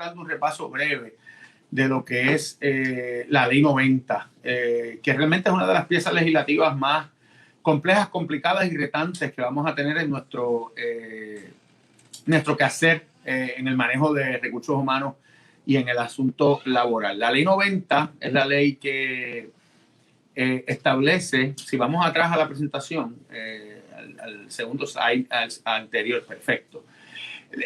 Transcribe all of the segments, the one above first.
dando un repaso breve de lo que es la Ley 90, que realmente es una de las piezas legislativas más complejas, complicadas y retantes que vamos a tener en nuestro quehacer en el manejo de recursos humanos y en el asunto laboral. La Ley 90 es la ley que establece, si vamos atrás a la presentación, al segundo slide, al anterior, perfecto.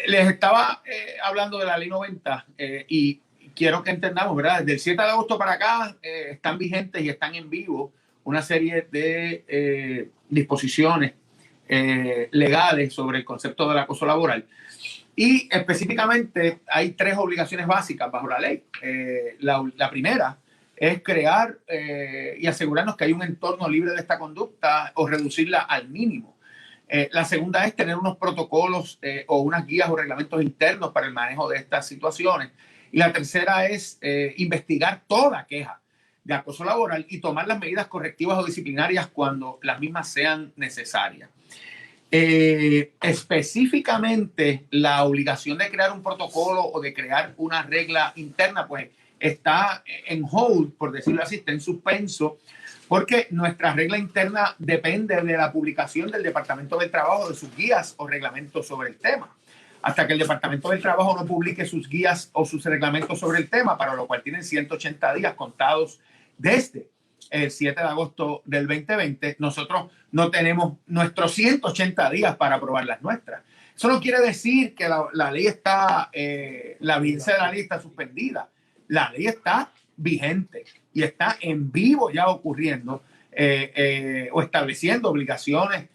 Les estaba hablando de la Ley 90 y quiero que entendamos, ¿verdad? Desde el 7 de agosto para acá están vigentes y están en vivo una serie de disposiciones legales sobre el concepto del acoso laboral. Y específicamente hay 3 obligaciones básicas bajo la ley. La primera es crear y asegurarnos que hay un entorno libre de esta conducta o reducirla al mínimo. La segunda es tener unos protocolos o unas guías o reglamentos internos para el manejo de estas situaciones. Y la tercera es investigar toda queja de acoso laboral y tomar las medidas correctivas o disciplinarias cuando las mismas sean necesarias. Específicamente la obligación de crear un protocolo o de crear una regla interna pues está en hold, por decirlo así, está en suspenso, porque nuestra regla interna depende de la publicación del Departamento del Trabajo de sus guías o reglamentos sobre el tema. Hasta que el Departamento del Trabajo no publique sus guías o sus reglamentos sobre el tema, para lo cual tienen 180 días contados desde el 7 de agosto del 2020, nosotros no tenemos nuestros 180 días para aprobar las nuestras. Eso no quiere decir que la ley está, la vigencia de la ley está suspendida. La ley está vigente y está en vivo ya ocurriendo o estableciendo obligaciones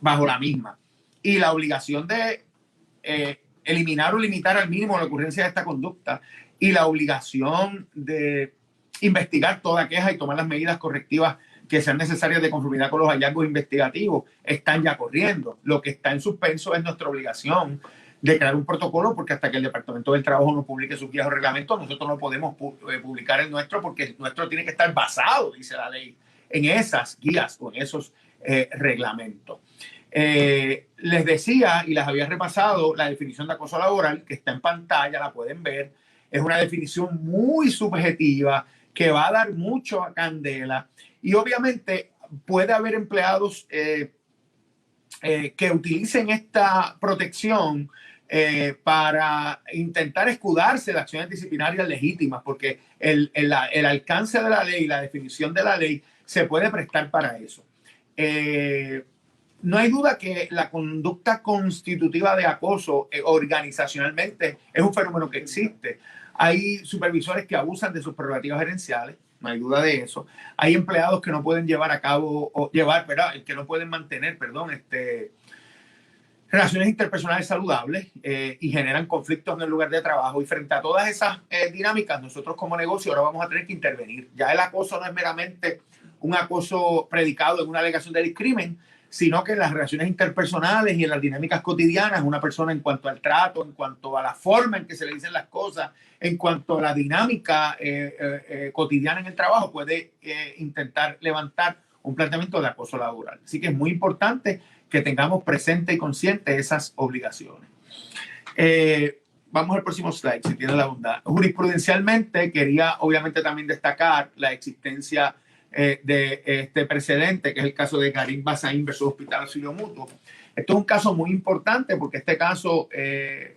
bajo la misma. Y la obligación de eliminar o limitar al mínimo la ocurrencia de esta conducta y la obligación de investigar toda queja y tomar las medidas correctivas que sean necesarias de conformidad con los hallazgos investigativos están ya corriendo. Lo que está en suspenso es nuestra obligación de crear un protocolo, porque hasta que el Departamento del Trabajo no publique sus guías o reglamentos, nosotros no podemos publicar el nuestro, porque el nuestro tiene que estar basado, dice la ley, en esas guías o en esos reglamentos. Les decía y les había repasado la definición de acoso laboral, que está en pantalla, la pueden ver. Es una definición muy subjetiva que va a dar mucho a candela y obviamente puede haber empleados que utilicen esta protección para intentar escudarse de acciones disciplinarias legítimas, porque el alcance de la ley, la definición de la ley se puede prestar para eso. No hay duda que la conducta constitutiva de acoso organizacionalmente es un fenómeno que existe. Hay supervisores que abusan de sus prerrogativas gerenciales, no hay duda de eso. Hay empleados que no pueden llevar a cabo, o llevar, ¿verdad? Que no pueden mantener, relaciones interpersonales saludables y generan conflictos en el lugar de trabajo. Y frente a todas esas dinámicas, nosotros como negocio ahora vamos a tener que intervenir. Ya el acoso no es meramente un acoso predicado en una alegación de discrimen, sino que en las relaciones interpersonales y en las dinámicas cotidianas, una persona en cuanto al trato, en cuanto a la forma en que se le dicen las cosas, en cuanto a la dinámica cotidiana en el trabajo, puede intentar levantar un planteamiento de acoso laboral. Así que es muy importante que tengamos presente y consciente esas obligaciones. Vamos al próximo slide, si tiene la bondad. Jurisprudencialmente, quería obviamente también destacar la existencia de este precedente, que es el caso de Karim Basaín versus Hospital Auxilio Mutuo. Esto es un caso muy importante porque este caso es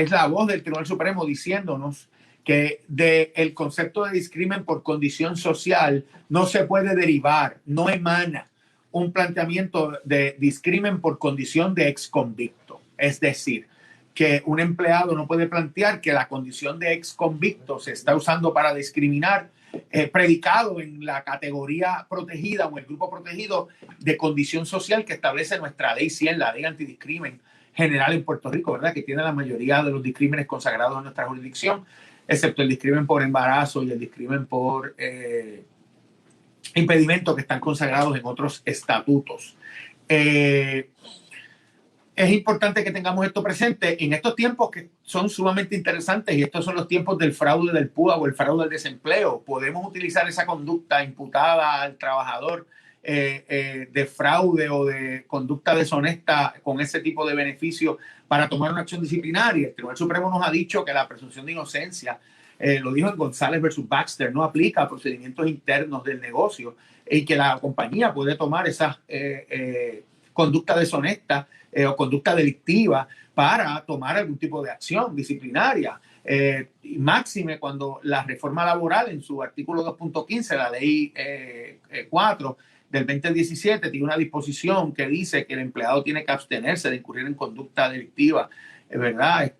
la voz del Tribunal Supremo diciéndonos que del concepto de discrimen por condición social no se puede derivar, no emana un planteamiento de discrimen por condición de exconvicto. Es decir, que un empleado no puede plantear que la condición de exconvicto se está usando para discriminar predicado en la categoría protegida o el grupo protegido de condición social que establece nuestra ley 100, la ley antidiscrimen general en Puerto Rico, ¿verdad? Que tiene la mayoría de los discrímenes consagrados en nuestra jurisdicción, excepto el discrimen por embarazo y el discrimen por impedimento, que están consagrados en otros estatutos. Es importante que tengamos esto presente en estos tiempos que son sumamente interesantes, y estos son los tiempos del fraude del PUA o el fraude del desempleo. Podemos utilizar esa conducta imputada al trabajador de fraude o de conducta deshonesta con ese tipo de beneficio para tomar una acción disciplinaria. El Tribunal Supremo nos ha dicho que la presunción de inocencia, lo dijo en González versus Baxter, no aplica a procedimientos internos del negocio y que la compañía puede tomar esas conducta deshonesta o conducta delictiva para tomar algún tipo de acción disciplinaria. Máxime cuando la reforma laboral en su artículo 2.15, la ley 4 del 2017, tiene una disposición que dice que el empleado tiene que abstenerse de incurrir en conducta delictiva, ¿verdad?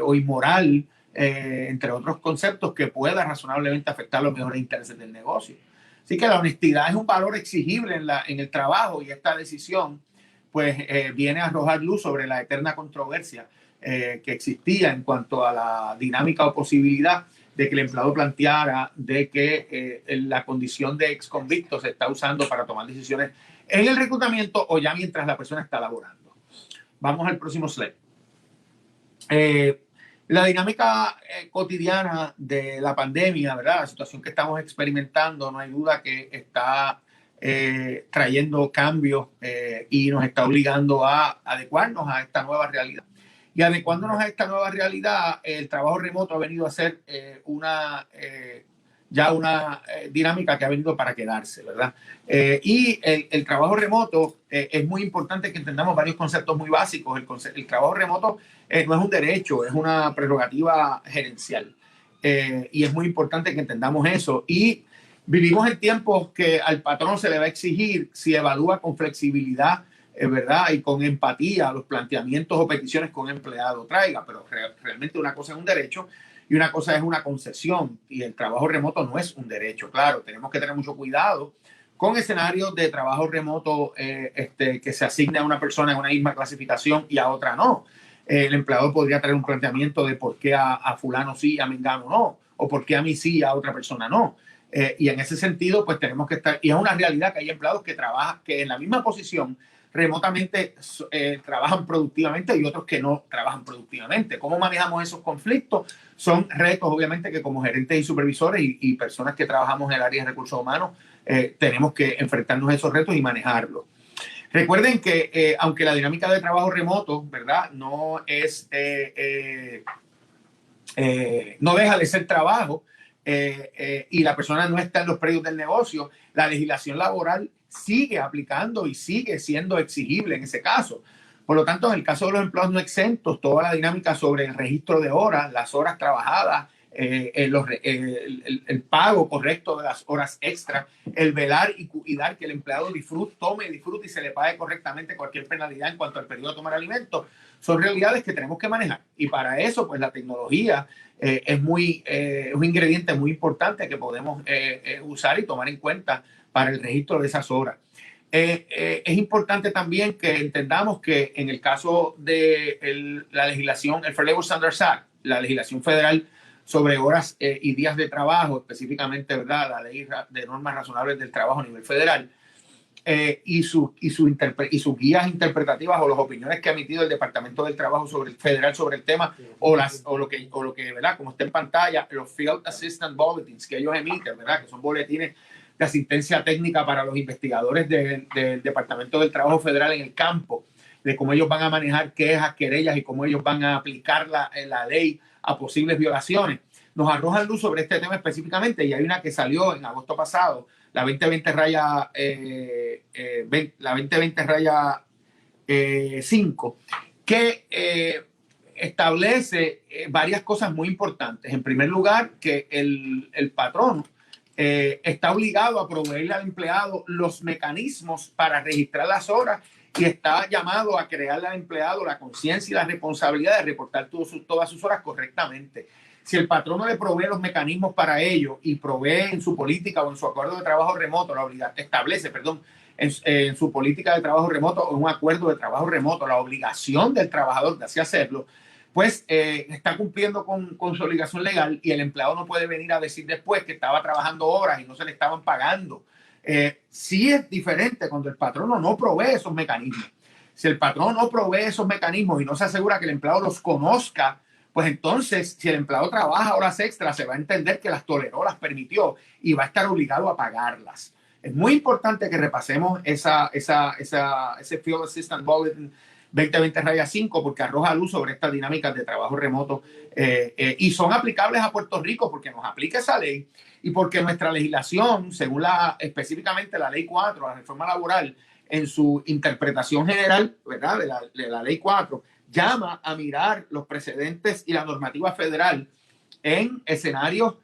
O inmoral, entre otros conceptos que pueda razonablemente afectar los mejores intereses del negocio. Así que la honestidad es un valor exigible en el trabajo, y esta decisión pues viene a arrojar luz sobre la eterna controversia que existía en cuanto a la dinámica o posibilidad de que el empleado planteara de que la condición de ex convicto se está usando para tomar decisiones en el reclutamiento o ya mientras la persona está laborando. Vamos al próximo slide. La dinámica cotidiana de la pandemia, ¿verdad? La situación que estamos experimentando, no hay duda que está trayendo cambios y nos está obligando a adecuarnos a esta nueva realidad. Y adecuándonos a esta nueva realidad, el trabajo remoto ha venido a ser una dinámica que ha venido para quedarse, ¿verdad? Y el trabajo remoto es muy importante que entendamos varios conceptos muy básicos. El trabajo remoto no es un derecho, es una prerrogativa gerencial. Y es muy importante que entendamos eso. Y vivimos en tiempos que al patrón se le va a exigir, si evalúa con flexibilidad, ¿verdad? Y con empatía los planteamientos o peticiones que un empleado traiga, pero realmente una cosa es un derecho y una cosa es una concesión, y el trabajo remoto no es un derecho. Claro, tenemos que tener mucho cuidado con escenarios de trabajo remoto que se asigne a una persona en una misma clasificación y a otra no. El empleador podría traer un planteamiento de por qué a fulano sí y a mengano no, o por qué a mí sí y a otra persona no. Y en ese sentido, pues tenemos que estar, y es una realidad que hay empleados que trabajan, que en la misma posición remotamente trabajan productivamente y otros que no trabajan productivamente. ¿Cómo manejamos esos conflictos? Son retos, obviamente, que como gerentes y supervisores y personas que trabajamos en el área de recursos humanos tenemos que enfrentarnos a esos retos y manejarlos. Recuerden que aunque la dinámica de trabajo remoto, ¿verdad? No deja de ser trabajo, y la persona no está en los predios del negocio, la legislación laboral sigue aplicando y sigue siendo exigible en ese caso. Por lo tanto, en el caso de los empleados no exentos, toda la dinámica sobre el registro de horas, las horas trabajadas, el pago correcto de las horas extra, el velar y cuidar que el empleado disfrute y se le pague correctamente cualquier penalidad en cuanto al periodo de tomar alimentos, son realidades que tenemos que manejar. Y para eso, pues la tecnología es un ingrediente muy importante que podemos usar y tomar en cuenta para el registro de esas horas. Es importante también que entendamos que en el caso de la legislación, el Fair Labor Standards Act, la legislación federal sobre horas y días de trabajo, específicamente, ¿verdad?, la ley de normas razonables del trabajo a nivel federal, y sus guías interpretativas o las opiniones que ha emitido el Departamento del Trabajo federal sobre el tema, o lo que, ¿verdad?, como está en pantalla, los Field Assistant Bulletins que ellos emiten, ¿verdad?, que son boletines de asistencia técnica para los investigadores del Departamento del Trabajo Federal en el campo, de cómo ellos van a manejar quejas, querellas y cómo ellos van a aplicar la ley a posibles violaciones. Nos arrojan luz sobre este tema específicamente, y hay una que salió en agosto pasado, la 2020-5, que establece varias cosas muy importantes. En primer lugar, que el patrón está obligado a proveerle al empleado los mecanismos para registrar las horas, y está llamado a crearle al empleado la conciencia y la responsabilidad de reportar todas sus horas correctamente. Si el patrón no le provee los mecanismos para ello y provee en su política o en su acuerdo de trabajo remoto, establece en su política de trabajo remoto o en un acuerdo de trabajo remoto la obligación del trabajador de así hacerlo, pues está cumpliendo con su obligación legal, y el empleado no puede venir a decir después que estaba trabajando horas y no se le estaban pagando. Sí es diferente cuando el patrono no provee esos mecanismos. Si el patrón no provee esos mecanismos y no se asegura que el empleado los conozca, pues entonces, si el empleado trabaja horas extras, se va a entender que las toleró, las permitió y va a estar obligado a pagarlas. Es muy importante que repasemos ese Field Assistant Bulletin 2020-5 porque arroja luz sobre estas dinámicas de trabajo remoto y son aplicables a Puerto Rico porque nos aplica esa ley y porque nuestra legislación, según específicamente la Ley 4, la reforma laboral, en su interpretación general, ¿verdad? De la Ley 4, llama a mirar los precedentes y la normativa federal en escenarios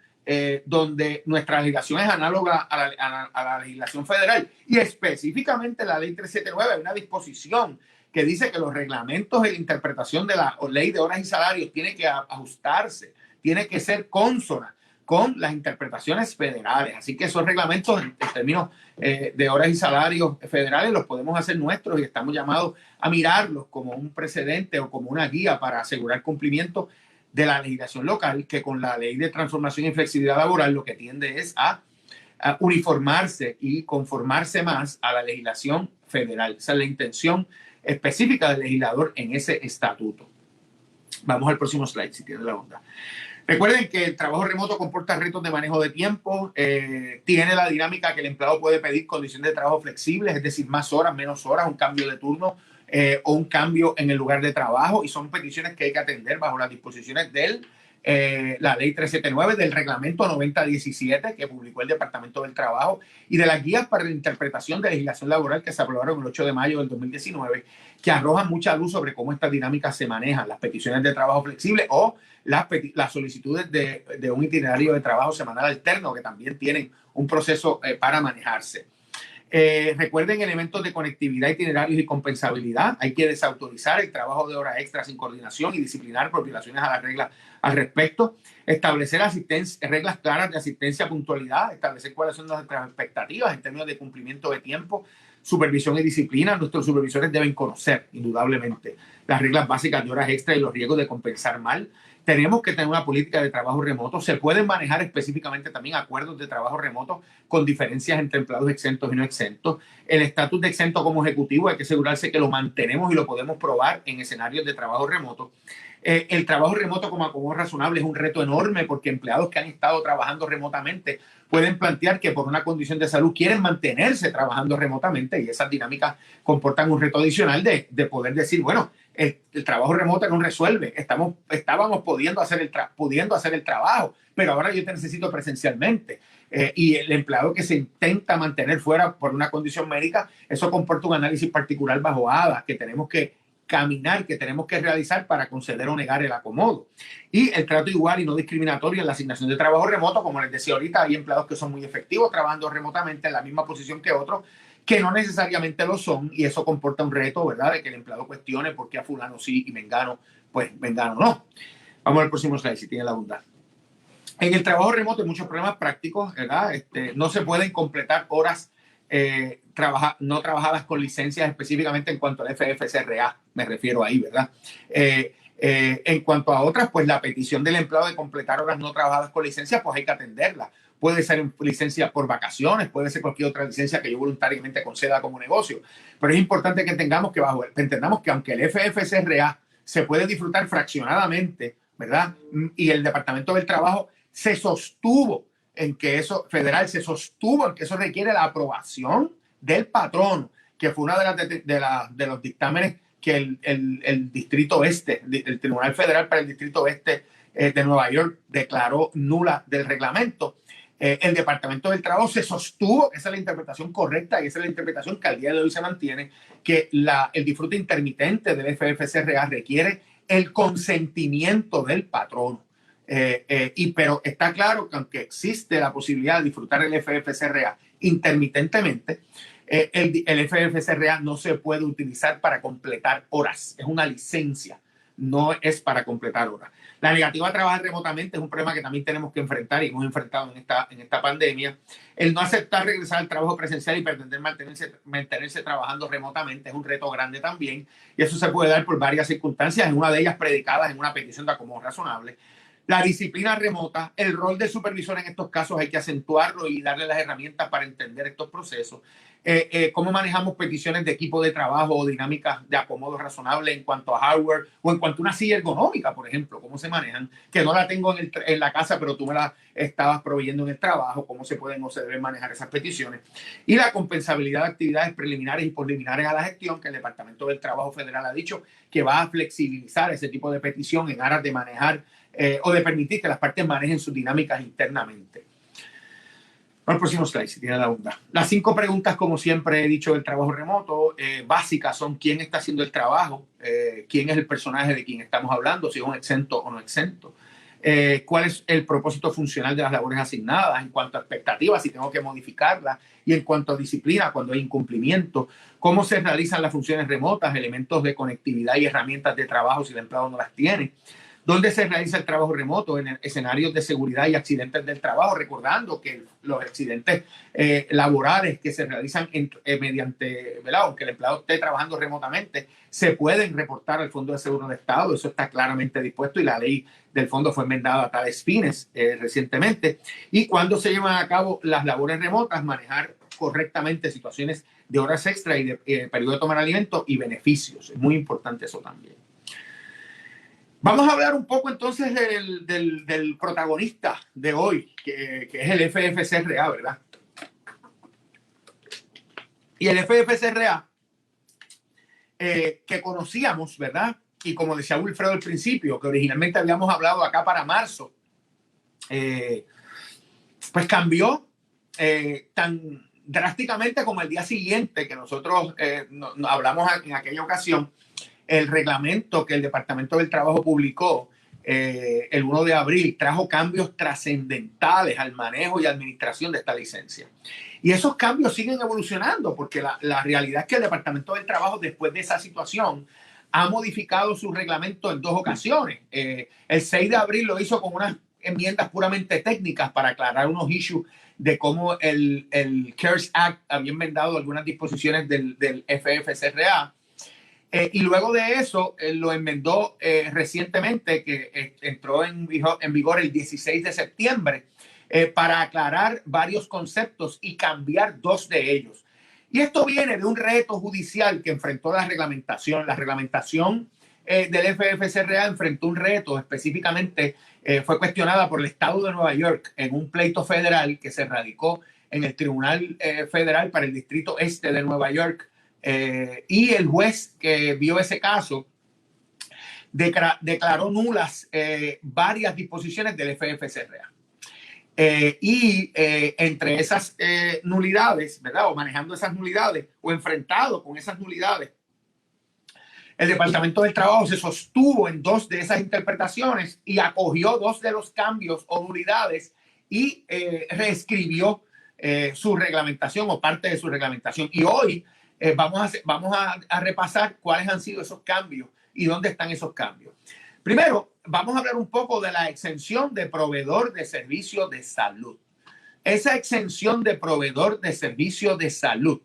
donde nuestra legislación es análoga a la legislación federal. Y específicamente la Ley 379 hay una disposición que dice que los reglamentos de la interpretación de la Ley de Horas y Salarios tiene que ajustarse, tiene que ser consona con las interpretaciones federales. Así que esos reglamentos en términos de horas y salarios federales los podemos hacer nuestros y estamos llamados a mirarlos como un precedente o como una guía para asegurar cumplimiento de la legislación local, que con la Ley de Transformación y Flexibilidad Laboral lo que tiende es a uniformarse y conformarse más a la legislación federal. Esa es la intención específica del legislador en ese estatuto. Vamos al próximo slide, si tiene la onda. Recuerden que el trabajo remoto comporta retos de manejo de tiempo, tiene la dinámica que el empleado puede pedir condiciones de trabajo flexibles, es decir, más horas, menos horas, un cambio de turno o un cambio en el lugar de trabajo, y son peticiones que hay que atender bajo las disposiciones de la Ley 379, del Reglamento 9017 que publicó el Departamento del Trabajo y de las guías para la interpretación de legislación laboral que se aprobaron el 8 de mayo del 2019, que arrojan mucha luz sobre cómo estas dinámicas se manejan, las peticiones de trabajo flexible o las solicitudes de un itinerario de trabajo semanal alterno, que también tienen un proceso para manejarse. Recuerden elementos de conectividad, itinerarios y compensabilidad. Hay que desautorizar el trabajo de horas extras sin coordinación y disciplinar por violaciones a las reglas al respecto. Establecer reglas claras de asistencia, puntualidad, establecer cuáles son nuestras expectativas en términos de cumplimiento de tiempo, supervisión y disciplina. Nuestros supervisores deben conocer, indudablemente, las reglas básicas de horas extras y los riesgos de compensar mal. Tenemos que tener una política de trabajo remoto. Se pueden manejar específicamente también acuerdos de trabajo remoto con diferencias entre empleados exentos y no exentos. El estatus de exento como ejecutivo hay que asegurarse que lo mantenemos y lo podemos probar en escenarios de trabajo remoto. El trabajo remoto como acomodo razonable es un reto enorme porque empleados que han estado trabajando remotamente pueden plantear que por una condición de salud quieren mantenerse trabajando remotamente, y esas dinámicas comportan un reto adicional de poder decir, bueno, el trabajo remoto no resuelve, estábamos pudiendo hacer el trabajo, pero ahora yo te necesito presencialmente. Y el empleado que se intenta mantener fuera por una condición médica, eso comporta un análisis particular bajo ADA que tenemos que caminar, que tenemos que realizar para conceder o negar el acomodo. Y el trato igual y no discriminatorio en la asignación de trabajo remoto. Como les decía ahorita, hay empleados que son muy efectivos trabajando remotamente en la misma posición que otros, que no necesariamente lo son, y eso comporta un reto, ¿verdad?, de que el empleado cuestione por qué a fulano sí y mengano no. Vamos al próximo slide, si tiene la bondad. En el trabajo remoto hay muchos problemas prácticos, ¿verdad? No se pueden completar horas no trabajadas con licencias, específicamente en cuanto al FFCRA, me refiero ahí, ¿verdad? En cuanto a otras, pues la petición del empleado de completar horas no trabajadas con licencias, pues hay que atenderla. Puede ser licencia por vacaciones, puede ser cualquier otra licencia que yo voluntariamente conceda como negocio. Pero es importante que entendamos que aunque el FFCRA se puede disfrutar fraccionadamente, ¿verdad? Y el Departamento del Trabajo se sostuvo en que eso requiere la aprobación del patrono, que fue una de los dictámenes que el Distrito Oeste, el Tribunal Federal para el Distrito Oeste de Nueva York declaró nula del reglamento. El Departamento del Trabajo se sostuvo, esa es la interpretación correcta y esa es la interpretación que al día de hoy se mantiene, que el disfrute intermitente del FFCRA requiere el consentimiento del patrono. Pero está claro que aunque existe la posibilidad de disfrutar el FFCRA intermitentemente, el FFCRA no se puede utilizar para completar horas. Es una licencia, no es para completar horas. La negativa a trabajar remotamente es un problema que también tenemos que enfrentar y hemos enfrentado en esta pandemia. El no aceptar regresar al trabajo presencial y pretender mantenerse trabajando remotamente es un reto grande también, y eso se puede dar por varias circunstancias, en una de ellas predicadas en una petición de acomodo razonable. La disciplina remota, el rol del supervisor en estos casos hay que acentuarlo y darle las herramientas para entender estos procesos. Cómo manejamos peticiones de equipo de trabajo o dinámicas de acomodo razonable en cuanto a hardware o en cuanto a una silla ergonómica, por ejemplo, cómo se manejan, que no la tengo en la casa, pero tú me la estabas proveyendo en el trabajo, cómo se pueden o se deben manejar esas peticiones. Y la compensabilidad de actividades preliminares y preliminares a la gestión, que el Departamento del Trabajo Federal ha dicho que va a flexibilizar ese tipo de petición en aras de manejar o de permitir que las partes manejen sus dinámicas internamente. Al próximo slide, si tiene la onda. Las 5 preguntas, como siempre he dicho, del trabajo remoto, básicas son quién está haciendo el trabajo, quién es el personaje de quien estamos hablando, si es un exento o no exento, cuál es el propósito funcional de las labores asignadas en cuanto a expectativas, si tengo que modificarlas, y en cuanto a disciplina, cuando hay incumplimiento, cómo se realizan las funciones remotas, elementos de conectividad y herramientas de trabajo si el empleado no las tiene. ¿Dónde se realiza el trabajo remoto? En escenarios de seguridad y accidentes del trabajo, recordando que los accidentes laborales que se realizan mediante, ¿verdad? Aunque el empleado esté trabajando remotamente, se pueden reportar al Fondo de Seguro de Estado. Eso está claramente dispuesto y la ley del fondo fue enmendada a tales fines recientemente. Y cuando se llevan a cabo las labores remotas, manejar correctamente situaciones de horas extra y de periodo de tomar alimentos y beneficios. Es muy importante eso también. Vamos a hablar un poco entonces del protagonista de hoy, que es el FFCRA, ¿verdad? Y el FFCRA, que conocíamos, ¿verdad? Y como decía Wilfredo al principio, que originalmente habíamos hablado acá para marzo, pues cambió tan drásticamente como el día siguiente que nosotros hablamos en aquella ocasión. El reglamento que el Departamento del Trabajo publicó el 1 de abril trajo cambios trascendentales al manejo y administración de esta licencia. Y esos cambios siguen evolucionando porque la realidad es que el Departamento del Trabajo, después de esa situación, ha modificado su reglamento en 2 ocasiones. El 6 de abril lo hizo con unas enmiendas puramente técnicas para aclarar unos issues de cómo el CARES Act había enmendado algunas disposiciones del FFCRA. Y luego de eso lo enmendó recientemente, que entró en vigor el 16 de septiembre, para aclarar varios conceptos y cambiar 2 de ellos. Y esto viene de un reto judicial que enfrentó la reglamentación. La reglamentación del FFCRA enfrentó un reto, específicamente fue cuestionada por el estado de Nueva York en un pleito federal que se radicó en el Tribunal Federal para el Distrito Este de Nueva York. Y el juez que vio ese caso declaró nulas varias disposiciones del FFCRA. Entre esas nulidades, ¿verdad? O manejando esas nulidades o enfrentado con esas nulidades, el Departamento del Trabajo se sostuvo en 2 de esas interpretaciones y acogió 2 de los cambios o nulidades y reescribió su reglamentación o parte de su reglamentación. Y hoy vamos a repasar cuáles han sido esos cambios y dónde están esos cambios. Primero, vamos a hablar un poco de la exención de proveedor de servicio de salud. Esa exención de proveedor de servicio de salud,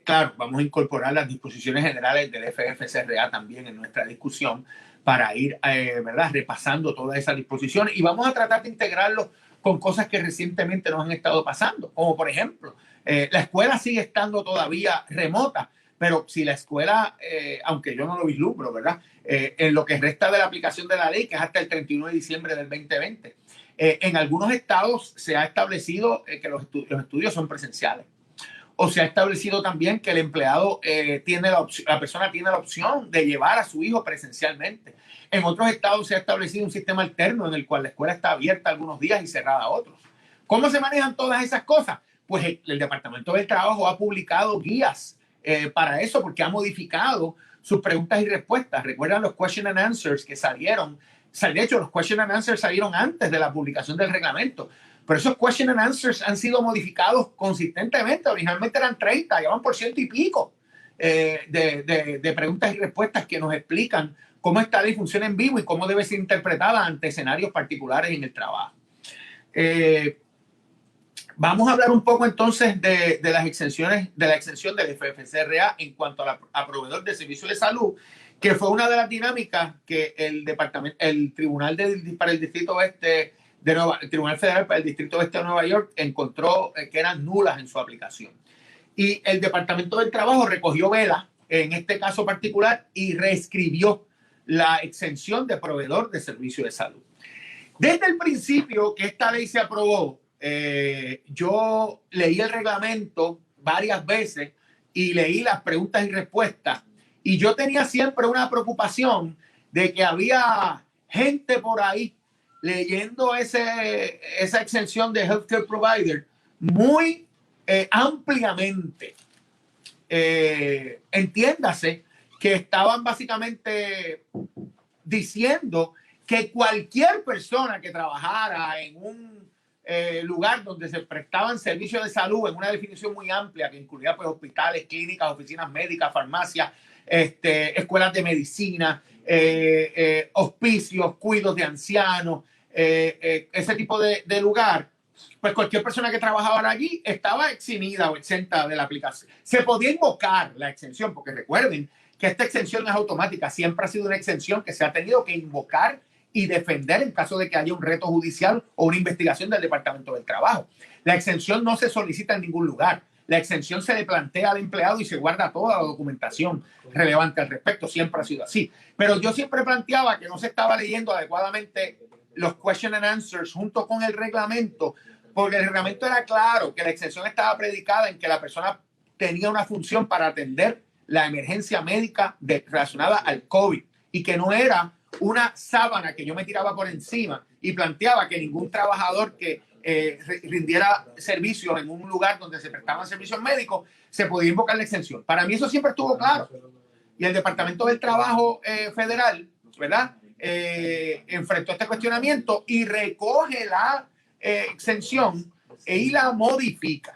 claro, vamos a incorporar las disposiciones generales del FFCRA también en nuestra discusión para ir ¿verdad? Repasando todas esas disposiciones y vamos a tratar de integrarlo con cosas que recientemente nos han estado pasando, como por ejemplo, la escuela sigue estando todavía remota, pero si la escuela, aunque yo no lo vislumbro, ¿verdad? En lo que resta de la aplicación de la ley, que es hasta el 31 de diciembre del 2020, en algunos estados se ha establecido que los estudios son presenciales. O se ha establecido también que el empleado la persona tiene la opción de llevar a su hijo presencialmente. En otros estados se ha establecido un sistema alterno en el cual la escuela está abierta algunos días y cerrada otros. ¿Cómo se manejan todas esas cosas? Pues el Departamento del Trabajo ha publicado guías para eso porque ha modificado sus preguntas y respuestas. Recuerdan los question and answers que salieron. De hecho, los question and answers salieron antes de la publicación del reglamento. Pero esos question and answers han sido modificados consistentemente. Originalmente eran 30, ya van por 100 y pico de preguntas y respuestas que nos explican cómo esta ley funciona en vivo y cómo debe ser interpretada ante escenarios particulares en el trabajo. Vamos a hablar un poco entonces de las exenciones, de la exención del FFCRA en cuanto a proveedor de servicios de salud, que fue una de las dinámicas que el Tribunal para el Distrito Oeste el Tribunal Federal para el Distrito Oeste de Nueva York encontró que eran nulas en su aplicación. Y el Departamento del Trabajo recogió vela en este caso particular y reescribió la exención de proveedor de servicio de salud. Desde el principio que esta ley se aprobó, yo leí el reglamento varias veces y leí las preguntas y respuestas, y yo tenía siempre una preocupación de que había gente por ahí leyendo esa exención de healthcare provider muy ampliamente. Entiéndase que estaban básicamente diciendo que cualquier persona que trabajara en un lugar donde se prestaban servicios de salud, en una definición muy amplia que incluía pues, hospitales, clínicas, oficinas médicas, farmacias, escuelas de medicina, hospicios, cuidos de ancianos, ese tipo de lugar, pues cualquier persona que trabajaba allí estaba eximida o exenta de la aplicación. Se podía invocar la exención, porque recuerden que esta exención no es automática, siempre ha sido una exención que se ha tenido que invocar y defender en caso de que haya un reto judicial o una investigación del Departamento del Trabajo. La exención no se solicita en ningún lugar. La exención se le plantea al empleado y se guarda toda la documentación relevante al respecto. Siempre ha sido así. Pero yo siempre planteaba que no se estaba leyendo adecuadamente los question and answers junto con el reglamento, porque el reglamento era claro que la exención estaba predicada en que la persona tenía una función para atender la emergencia médica relacionada al COVID y que no era una sábana que yo me tiraba por encima y planteaba que ningún trabajador que rindiera servicios en un lugar donde se prestaban servicios médicos se podía invocar la exención. Para mí eso siempre estuvo claro. Y el Departamento del Trabajo Federal, ¿verdad? Enfrentó este cuestionamiento y recoge la exención y la modifica.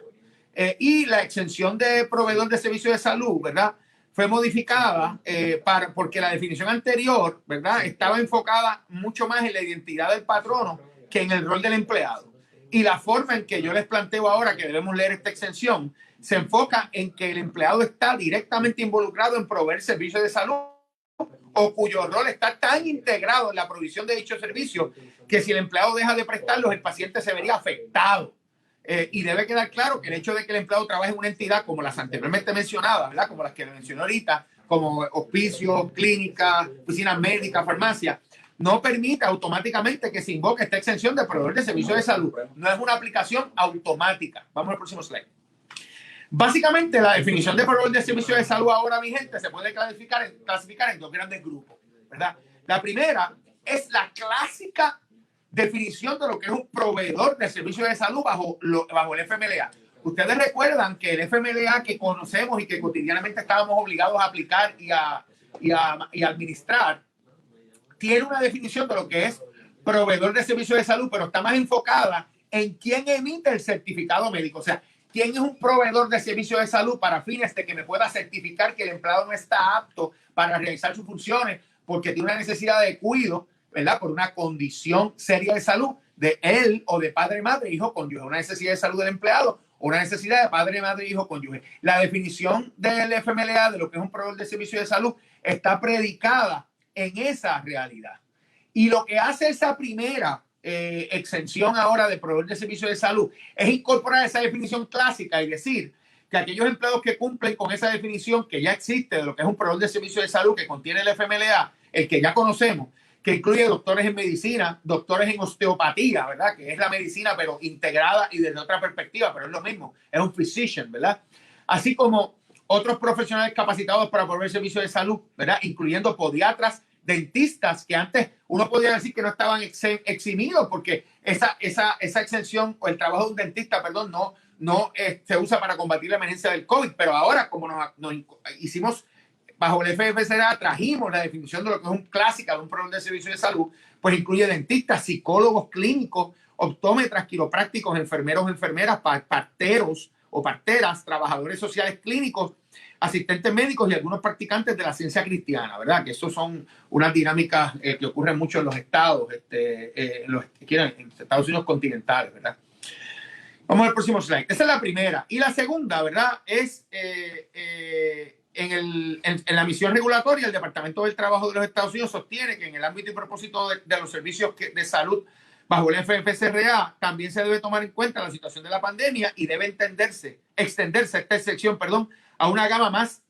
Y la exención de proveedor de servicios de salud, ¿verdad? Fue modificada porque la definición anterior, ¿verdad? Estaba enfocada mucho más en la identidad del patrono que en el rol del empleado. Y la forma en que yo les planteo ahora que debemos leer esta exención se enfoca en que el empleado está directamente involucrado en proveer servicios de salud o cuyo rol está tan integrado en la provisión de dichos servicios que si el empleado deja de prestarlos, el paciente se vería afectado. Y debe quedar claro que el hecho de que el empleado trabaje en una entidad como las anteriormente mencionadas, ¿verdad? Como las que le mencioné ahorita, como hospicios, clínicas, oficinas médicas, farmacias, no permite automáticamente que se invoque esta exención de proveedor de servicios de salud. No es una aplicación automática. Vamos al próximo slide. Básicamente, la definición de proveedor de servicios de salud ahora vigente se puede clasificar en dos grandes grupos, ¿verdad? La primera es la clásica definición de lo que es un proveedor de servicios de salud bajo el FMLA. Ustedes recuerdan que el FMLA que conocemos y que cotidianamente estábamos obligados a aplicar y a administrar tiene una definición de lo que es proveedor de servicios de salud, pero está más enfocada en quién emite el certificado médico. O sea, quién es un proveedor de servicios de salud para fines de que me pueda certificar que el empleado no está apto para realizar sus funciones porque tiene una necesidad de cuidado, ¿verdad? Por una condición seria de salud de él o de padre, madre, hijo, cónyuge. Una necesidad de salud del empleado o una necesidad de padre, madre, hijo, cónyuge. La definición del FMLA de lo que es un proveedor de servicios de salud está predicada en esa realidad. Y lo que hace esa primera exención ahora de proveedor de servicios de salud es incorporar esa definición clásica y decir que aquellos empleados que cumplen con esa definición que ya existe de lo que es un proveedor de servicios de salud que contiene el FMLA, el que ya conocemos, que incluye doctores en medicina, doctores en osteopatía, ¿verdad? Que es la medicina, pero integrada y desde otra perspectiva, pero es lo mismo, es un physician, ¿verdad? Así como otros profesionales capacitados para proveer servicios de salud, ¿verdad? Incluyendo podiatras, dentistas, que antes uno podía decir que no estaban eximidos porque esa exención o el trabajo de un dentista, perdón, no se usa para combatir la emergencia del COVID, pero ahora como nos hicimos bajo el FFCA, trajimos la definición de lo que es un clásica de un proveedor de servicios de salud, pues incluye dentistas, psicólogos clínicos, optómetras, quiroprácticos, enfermeros, enfermeras, parteros o parteras, trabajadores sociales clínicos, asistentes médicos y algunos practicantes de la ciencia cristiana, ¿verdad? Que esos son unas dinámicas que ocurren mucho en los estados, en Estados Unidos continentales, ¿verdad? Vamos al próximo slide. Esa es la primera. Y la segunda, ¿verdad? Es en la misión regulatoria, el Departamento del Trabajo de los Estados Unidos sostiene que en el ámbito y propósito de los servicios de salud bajo el FFCRA también se debe tomar en cuenta la situación de la pandemia y debe extenderse esta excepción, a una gama más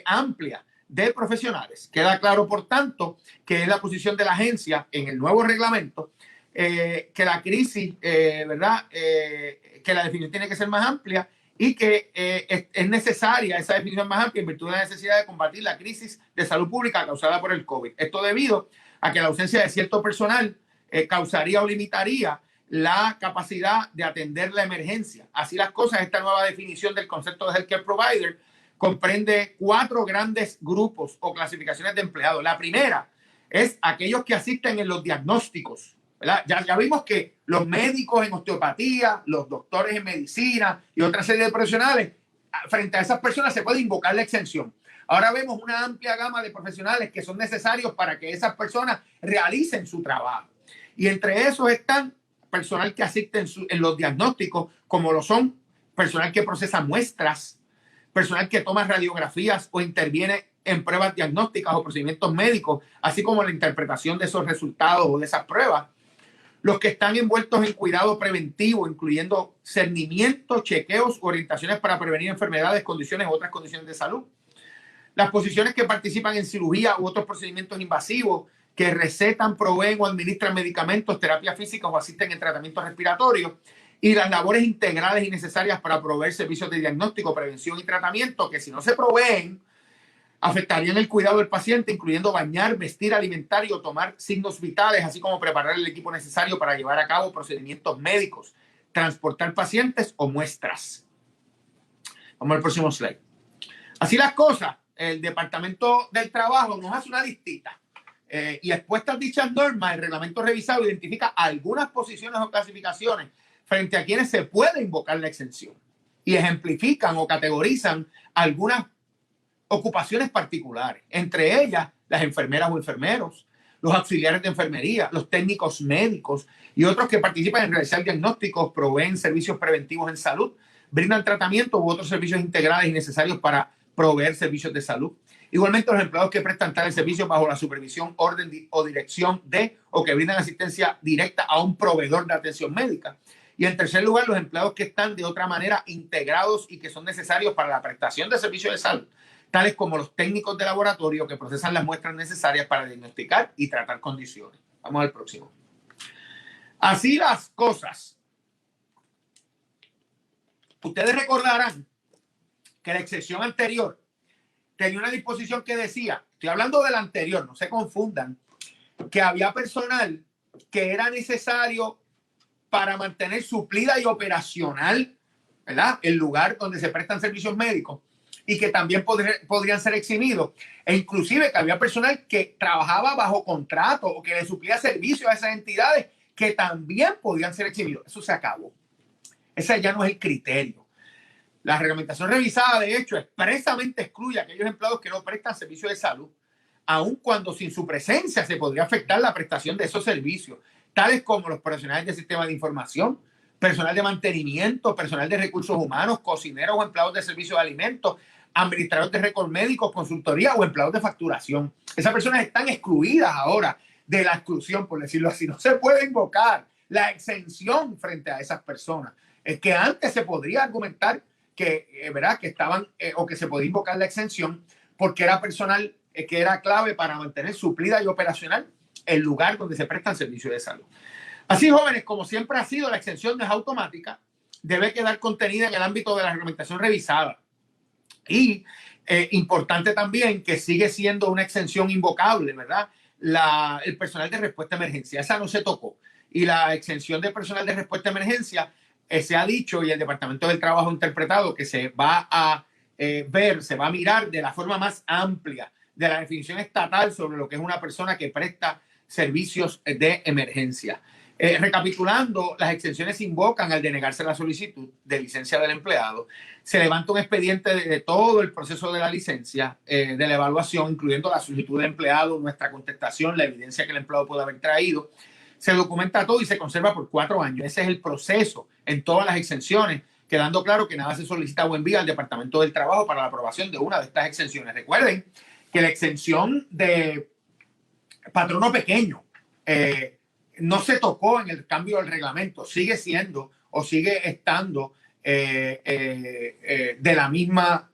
amplia de profesionales. Queda claro, por tanto, que es la posición de la agencia en el nuevo reglamento, que la crisis, que la definición tiene que ser más amplia y que es necesaria esa definición más amplia en virtud de la necesidad de combatir la crisis de salud pública causada por el COVID. Esto debido a que la ausencia de cierto personal causaría o limitaría la capacidad de atender la emergencia. Así las cosas, esta nueva definición del concepto de healthcare provider comprende 4 grandes grupos o clasificaciones de empleados. La primera es aquellos que asisten en los diagnósticos, ¿verdad? Ya vimos que los médicos en osteopatía, los doctores en medicina y otra serie de profesionales, frente a esas personas se puede invocar la exención. Ahora vemos una amplia gama de profesionales que son necesarios para que esas personas realicen su trabajo. Y entre esos están personal que asiste en los diagnósticos, como lo son personal que procesa muestras, personal que toma radiografías o interviene en pruebas diagnósticas o procedimientos médicos, así como la interpretación de esos resultados o de esas pruebas. Los que están envueltos en cuidado preventivo, incluyendo cernimiento, chequeos u orientaciones para prevenir enfermedades, condiciones u otras condiciones de salud. Las posiciones que participan en cirugía u otros procedimientos invasivos, que recetan, proveen o administran medicamentos, terapias físicas o asisten en tratamientos respiratorios, y las labores integrales y necesarias para proveer servicios de diagnóstico, prevención y tratamiento, que si no se proveen, afectarían el cuidado del paciente, incluyendo bañar, vestir, alimentar y o tomar signos vitales, así como preparar el equipo necesario para llevar a cabo procedimientos médicos, transportar pacientes o muestras. Vamos al próximo slide. Así las cosas, el Departamento del Trabajo nos hace una listita. Y expuestas dichas normas, el reglamento revisado identifica algunas posiciones o clasificaciones frente a quienes se puede invocar la exención y ejemplifican o categorizan algunas ocupaciones particulares, entre ellas las enfermeras o enfermeros, los auxiliares de enfermería, los técnicos médicos y otros que participan en realizar diagnósticos, proveen servicios preventivos en salud, brindan tratamiento u otros servicios integrales y necesarios para proveer servicios de salud. Igualmente, los empleados que prestan tales servicios bajo la supervisión, orden o dirección de o que brindan asistencia directa a un proveedor de atención médica. Y en tercer lugar, los empleados que están de otra manera integrados y que son necesarios para la prestación de servicios de salud, tales como los técnicos de laboratorio que procesan las muestras necesarias para diagnosticar y tratar condiciones. Vamos al próximo. Así las cosas. Ustedes recordarán que la excepción anterior tenía una disposición que decía, estoy hablando de la anterior, no se confundan, que había personal que era necesario para mantener suplida y operacional, ¿verdad?, el lugar donde se prestan servicios médicos y que también podrían ser eximidos. E inclusive que había personal que trabajaba bajo contrato o que le suplía servicios a esas entidades que también podían ser eximidos. Eso se acabó. Ese ya no es el criterio. La reglamentación revisada, de hecho, expresamente excluye a aquellos empleados que no prestan servicios de salud, aun cuando sin su presencia se podría afectar la prestación de esos servicios, tales como los profesionales del sistema de información, personal de mantenimiento, personal de recursos humanos, cocineros o empleados de servicios de alimentos, administradores de récord médicos, consultoría o empleados de facturación. Esas personas están excluidas ahora de la exclusión, por decirlo así. No se puede invocar la exención frente a esas personas. Es que antes se podría argumentar que, ¿verdad?, que estaban o que se podía invocar la exención porque era personal que era clave para mantener suplida y operacional el lugar donde se prestan servicios de salud. Así, jóvenes, como siempre ha sido, la exención no es automática, debe quedar contenida en el ámbito de la reglamentación revisada. Y importante también que sigue siendo una exención invocable, ¿verdad?, el personal de respuesta a emergencia. Esa no se tocó. Y la exención de personal de respuesta a emergencia se ha dicho, y el Departamento del Trabajo ha interpretado, que se va a se va a mirar de la forma más amplia de la definición estatal sobre lo que es una persona que presta servicios de emergencia. Recapitulando, las exenciones se invocan al denegarse la solicitud de licencia del empleado. Se levanta un expediente de todo el proceso de la licencia, de la evaluación, incluyendo la solicitud del empleado, nuestra contestación, la evidencia que el empleado puede haber traído. Se documenta todo y se conserva por 4 años. Ese es el proceso en todas las exenciones quedando claro que nada se solicita o envía al Departamento del Trabajo para la aprobación de una de estas exenciones. Recuerden que la exención de patrono pequeño no se tocó en el cambio del reglamento, sigue siendo o sigue estando de la misma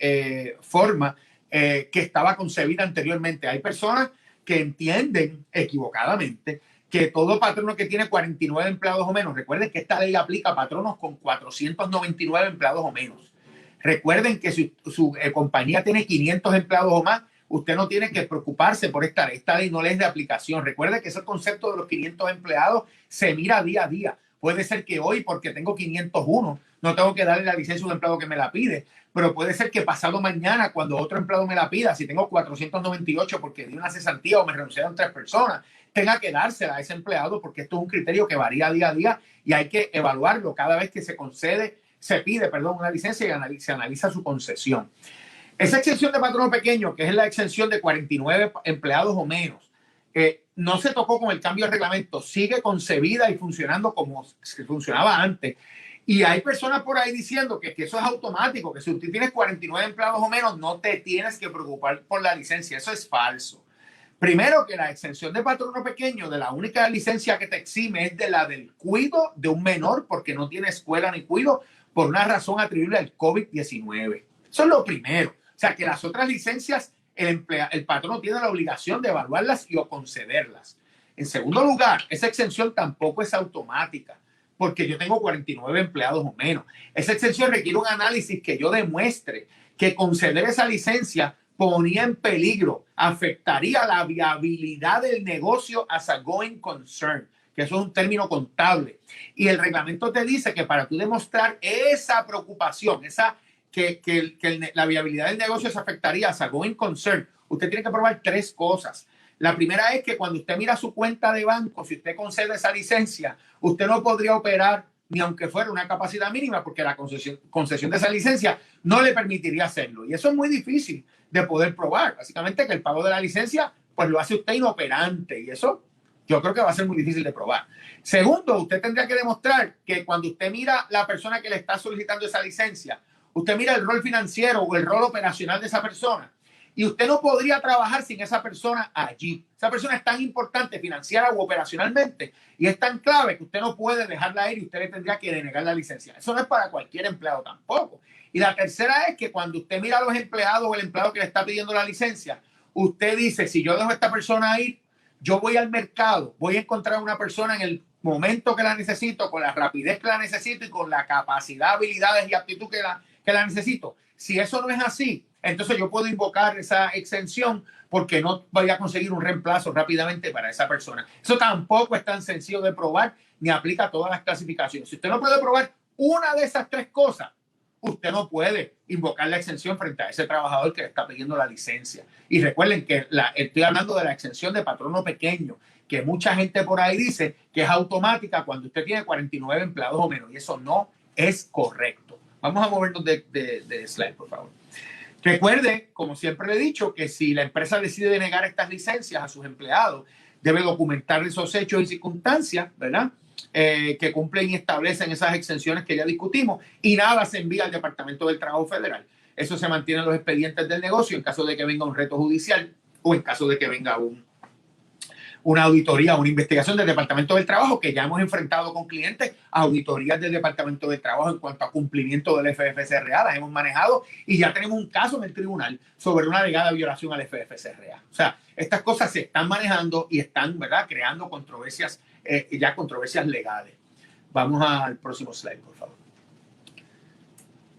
forma que estaba concebida anteriormente. Hay personas que entienden equivocadamente que todo patrono que tiene 49 empleados o menos, recuerden que esta ley aplica a patronos con 499 empleados o menos. Recuerden que si su compañía tiene 500 empleados o más, usted no tiene que preocuparse por esta ley. Esta ley no le es de aplicación. Recuerde que ese concepto de los 500 empleados se mira día a día. Puede ser que hoy, porque tengo 501, no tengo que darle la licencia a un empleado que me la pide, pero puede ser que pasado mañana, cuando otro empleado me la pida, si tengo 498 porque di una cesantía o me renunciaron 3 personas, tenga que dársela a ese empleado, porque esto es un criterio que varía día a día y hay que evaluarlo cada vez que se pide una licencia y se analiza su concesión. Esa exención de patrono pequeño, que es la exención de 49 empleados o menos, no se tocó con el cambio de reglamento, sigue concebida y funcionando como funcionaba antes. Y hay personas por ahí diciendo que eso es automático, que si usted tiene 49 empleados o menos, no te tienes que preocupar por la licencia. Eso es falso. Primero, que la exención de patrono pequeño, de la única licencia que te exime es de la del cuido de un menor porque no tiene escuela ni cuido por una razón atribuible al COVID-19. Eso es lo primero. O sea, que las otras licencias, el patrono tiene la obligación de evaluarlas y o concederlas. En segundo lugar, esa exención tampoco es automática, porque yo tengo 49 empleados o menos. Esa exención requiere un análisis que yo demuestre que conceder esa licencia ponía en peligro, afectaría la viabilidad del negocio as a going concern, que eso es un término contable. Y el reglamento te dice que para tú demostrar esa preocupación, la viabilidad del negocio se afectaría as a going concern, usted tiene que probar 3 cosas. La primera es que cuando usted mira su cuenta de banco, si usted concede esa licencia, usted no podría operar ni aunque fuera una capacidad mínima, porque la concesión de esa licencia no le permitiría hacerlo. Y eso es muy difícil de poder probar. Básicamente que el pago de la licencia, pues lo hace usted inoperante. Y eso yo creo que va a ser muy difícil de probar. Segundo, usted tendría que demostrar que cuando usted mira la persona que le está solicitando esa licencia, usted mira el rol financiero o el rol operacional de esa persona, y usted no podría trabajar sin esa persona allí. Esa persona es tan importante financiera u operacionalmente y es tan clave que usted no puede dejarla ir y usted le tendría que denegar la licencia. Eso no es para cualquier empleado tampoco. Y la tercera es que cuando usted mira a los empleados o el empleado que le está pidiendo la licencia, usted dice, si yo dejo a esta persona ir, yo voy al mercado, voy a encontrar a una persona en el momento que la necesito, con la rapidez que la necesito y con la capacidad, habilidades y aptitud que la necesito. Si eso no es así, entonces yo puedo invocar esa exención porque no voy a conseguir un reemplazo rápidamente para esa persona. Eso tampoco es tan sencillo de probar ni aplica a todas las clasificaciones. Si usted no puede probar una de esas 3 cosas, usted no puede invocar la exención frente a ese trabajador que le está pidiendo la licencia. Y recuerden que estoy hablando de la exención de patrono pequeño, que mucha gente por ahí dice que es automática cuando usted tiene 49 empleados o menos, y eso no es correcto. Vamos a movernos de slide, por favor. Recuerde, como siempre le he dicho, que si la empresa decide denegar estas licencias a sus empleados, debe documentar esos hechos y circunstancias, ¿verdad? Que cumplen y establecen esas exenciones que ya discutimos, y nada se envía al Departamento del Trabajo Federal. Eso se mantiene en los expedientes del negocio en caso de que venga un reto judicial o en caso de que venga una auditoría, una investigación del Departamento del Trabajo, que ya hemos enfrentado con clientes auditorías del Departamento del Trabajo en cuanto a cumplimiento del FFCRA, las hemos manejado y ya tenemos un caso en el tribunal sobre una alegada violación al FFCRA. O sea, estas cosas se están manejando y están, ¿verdad?, creando controversias, ya controversias legales. Vamos al próximo slide, por favor.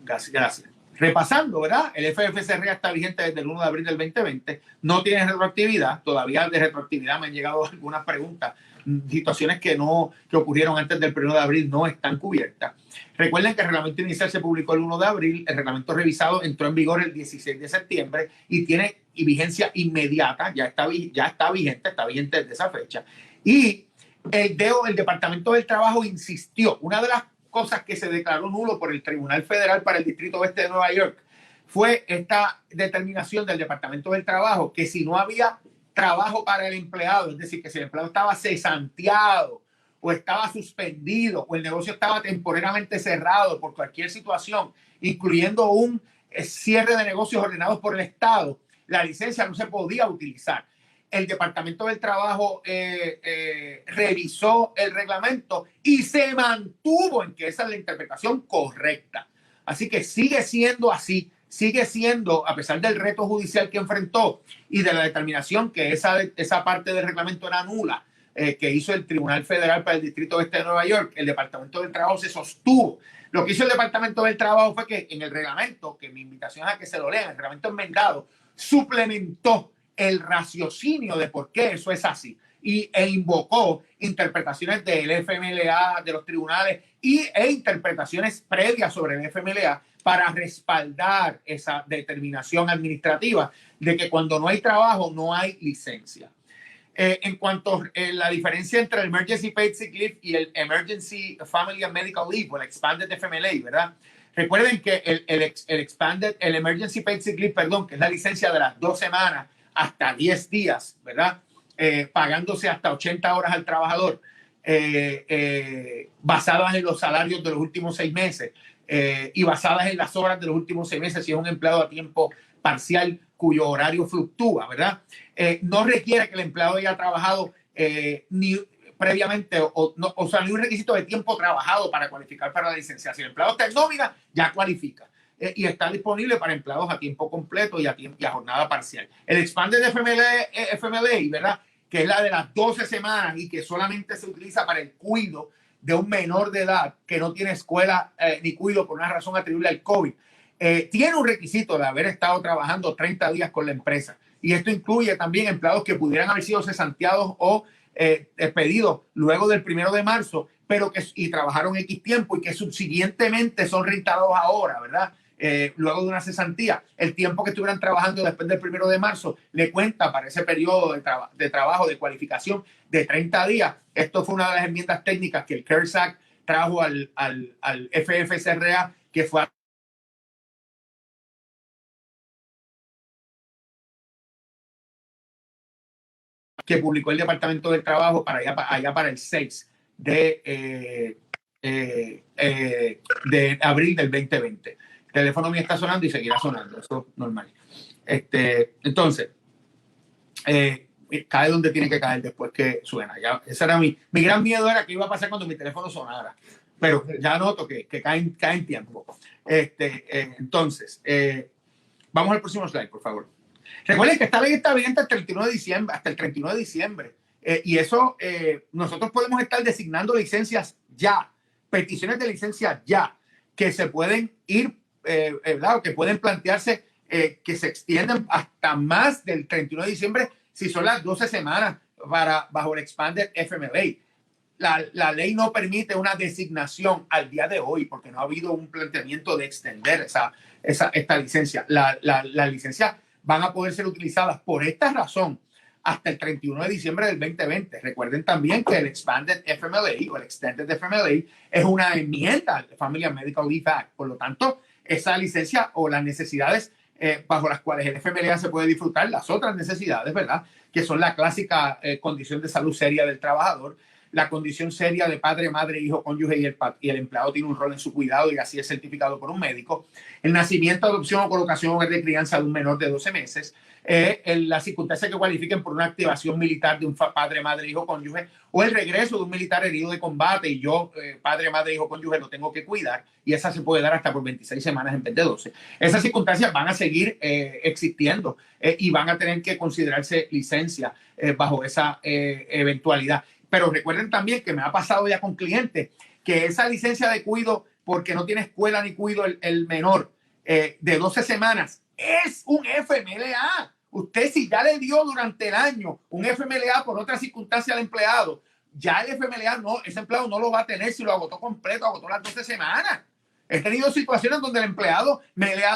Gracias. Repasando, ¿verdad? El FFCRA está vigente desde el 1 de abril del 2020, no tiene retroactividad, todavía de retroactividad me han llegado algunas preguntas, situaciones que ocurrieron antes del 1 de abril no están cubiertas. Recuerden que el reglamento inicial se publicó el 1 de abril, el reglamento revisado entró en vigor el 16 de septiembre y tiene vigencia inmediata, ya está vigente desde esa fecha. Y el Departamento del Trabajo insistió, una de las cosas que se declaró nulo por el Tribunal Federal para el Distrito Oeste de Nueva York fue esta determinación del Departamento del Trabajo que si no había trabajo para el empleado, es decir, que si el empleado estaba cesanteado o estaba suspendido o el negocio estaba temporalmente cerrado por cualquier situación, incluyendo un cierre de negocios ordenados por el Estado, la licencia no se podía utilizar. El Departamento del Trabajo revisó el reglamento y se mantuvo en que esa es la interpretación correcta. Así que sigue siendo así, sigue siendo, a pesar del reto judicial que enfrentó y de la determinación que esa parte del reglamento era nula, que hizo el Tribunal Federal para el Distrito Oeste de Nueva York, el Departamento del Trabajo se sostuvo. Lo que hizo el Departamento del Trabajo fue que en el reglamento, que mi invitación es a que se lo lean, el reglamento enmendado, suplementó el raciocinio de por qué eso es así e invocó interpretaciones del FMLA, de los tribunales e interpretaciones previas sobre el FMLA para respaldar esa determinación administrativa de que cuando no hay trabajo no hay licencia. En cuanto a la diferencia entre el Emergency Paid Sick Leave y el Emergency Family and Medical Leave o el Expanded FMLA, ¿verdad? Recuerden que el Emergency Paid Sick Leave, perdón, que es la licencia de las 2 semanas hasta 10 días, ¿verdad? Pagándose hasta 80 horas al trabajador, basadas en los salarios de los últimos 6 meses y basadas en las horas de los últimos 6 meses si es un empleado a tiempo parcial cuyo horario fluctúa, ¿verdad? No requiere que el empleado haya trabajado ni previamente, o sea, ni un requisito de tiempo trabajado para cualificar para la licencia. Si el empleado está en nómina, ya cualifica. Y está disponible para empleados a tiempo completo y a jornada parcial. El Expanded FMLA, ¿verdad? Que es la de las 12 semanas y que solamente se utiliza para el cuidado de un menor de edad que no tiene escuela ni cuidado por una razón atribuible al COVID. Tiene un requisito de haber estado trabajando 30 días con la empresa. Y esto incluye también empleados que pudieran haber sido cesanteados o despedidos luego del 1 de marzo, pero y trabajaron X tiempo y que subsiguientemente son reinstalados ahora, ¿verdad? Luego de una cesantía, el tiempo que estuvieran trabajando después del 1 de marzo le cuenta para ese periodo de trabajo, de cualificación de 30 días. Esto fue una de las enmiendas técnicas que el CARES Act trajo al FFCRA, que fue que publicó el Departamento del Trabajo para allá para el 6 de abril del 2020. El teléfono mío está sonando y seguirá sonando, eso es normal. Entonces, cae donde tiene que caer después que suena. Ya, ese era mi gran miedo, era que iba a pasar cuando mi teléfono sonara, pero ya noto que cae en tiempo. Entonces, vamos al próximo slide, por favor. Recuerden que esta ley está vigente hasta el 31 de diciembre, y eso, nosotros podemos estar designando licencias ya, peticiones de licencia ya, que se pueden ir, ¿verdad? Que pueden plantearse que se extiendan hasta más del 31 de diciembre si son las 12 semanas bajo el Expanded FMLA. La ley no permite una designación al día de hoy porque no ha habido un planteamiento de extender esta licencia. La licencia van a poder ser utilizadas por esta razón hasta el 31 de diciembre del 2020. Recuerden también que el Expanded FMLA o el Extended FMLA es una enmienda al Family and Medical Leave Act. Por lo tanto, esa licencia o las necesidades bajo las cuales el FMLA se puede disfrutar, las otras necesidades, ¿verdad? Que son la clásica condición de salud seria del trabajador, la condición seria de padre, madre, hijo, cónyuge y el empleado tiene un rol en su cuidado y así es certificado por un médico, el nacimiento, adopción o colocación de crianza de un menor de 12 meses, las circunstancias que cualifiquen por una activación militar de un padre, madre, hijo, cónyuge o el regreso de un militar herido de combate y yo, padre, madre, hijo, cónyuge, lo tengo que cuidar y esa se puede dar hasta por 26 semanas en vez de 12. Esas circunstancias van a seguir existiendo y van a tener que considerarse licencia bajo esa eventualidad. Pero recuerden también que me ha pasado ya con clientes que esa licencia de cuido, porque no tiene escuela ni cuido el menor, de 12 semanas, es un FMLA. Usted si ya le dio durante el año un FMLA por otra circunstancia al empleado, ya el FMLA no, ese empleado no lo va a tener si lo agotó completo, agotó las 12 semanas. He tenido situaciones donde el empleado,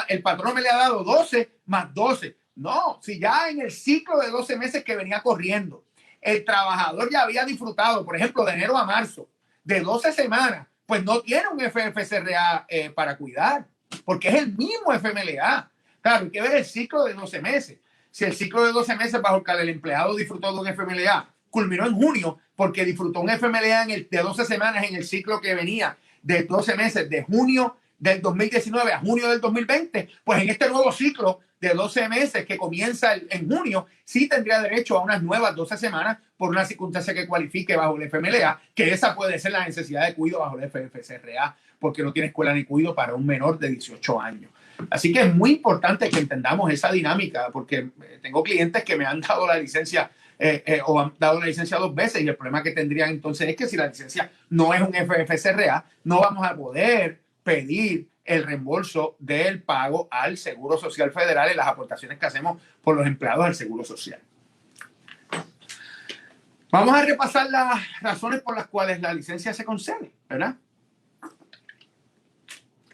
el patrón me le ha dado 12 más 12. No, si ya en el ciclo de 12 meses que venía corriendo, el trabajador ya había disfrutado, por ejemplo, de enero a marzo, de 12 semanas, pues no tiene un FFCRA para cuidar, porque es el mismo FMLA. Claro, hay que ver el ciclo de 12 meses. Si el ciclo de 12 meses bajo el que el empleado disfrutó de un FMLA culminó en junio porque disfrutó un FMLA de 12 semanas en el ciclo que venía de 12 meses, de junio del 2019 a junio del 2020, pues en este nuevo ciclo de 12 meses que comienza en junio, sí tendría derecho a unas nuevas 12 semanas por una circunstancia que cualifique bajo el FMLA, que esa puede ser la necesidad de cuidado bajo el FFCRA, porque no tiene escuela ni cuidado para un menor de 18 años. Así que es muy importante que entendamos esa dinámica, porque tengo clientes que me han dado la licencia o han dado la licencia 2 veces, y el problema que tendrían entonces es que si la licencia no es un FFCRA, no vamos a poder pedir el reembolso del pago al Seguro Social Federal en las aportaciones que hacemos por los empleados del Seguro Social. Vamos a repasar las razones por las cuales la licencia se concede, ¿verdad?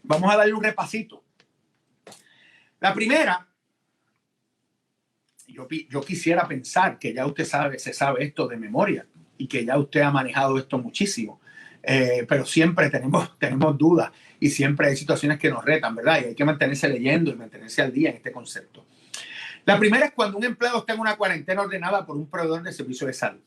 Vamos a darle un repasito. La primera, yo quisiera pensar que ya usted se sabe esto de memoria y que ya usted ha manejado esto muchísimo, pero siempre tenemos dudas y siempre hay situaciones que nos retan, ¿verdad? Y hay que mantenerse leyendo y mantenerse al día en este concepto. La primera es cuando un empleado está en una cuarentena ordenada por un proveedor de servicio de salud.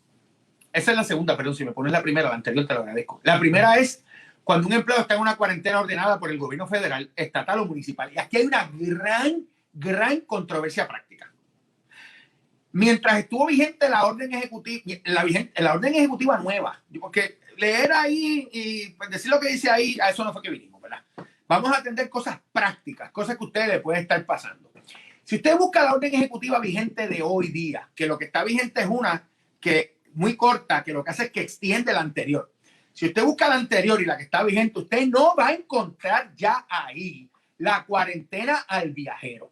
Esa es la segunda, perdón, si me pones la primera, la anterior te lo agradezco. La primera es cuando un empleado está en una cuarentena ordenada por el gobierno federal, estatal o municipal. Y aquí hay una gran controversia práctica. Mientras estuvo vigente la orden ejecutiva, la orden ejecutiva nueva, porque leer ahí y pues, decir lo que dice ahí, a eso no fue que vinimos, ¿verdad? Vamos a atender cosas prácticas, cosas que a ustedes les puede estar pasando. Si usted busca la orden ejecutiva vigente de hoy día, que lo que está vigente es una que muy corta, que lo que hace es que extiende la anterior. Si usted busca la anterior y la que está vigente, usted no va a encontrar ya ahí la cuarentena al viajero.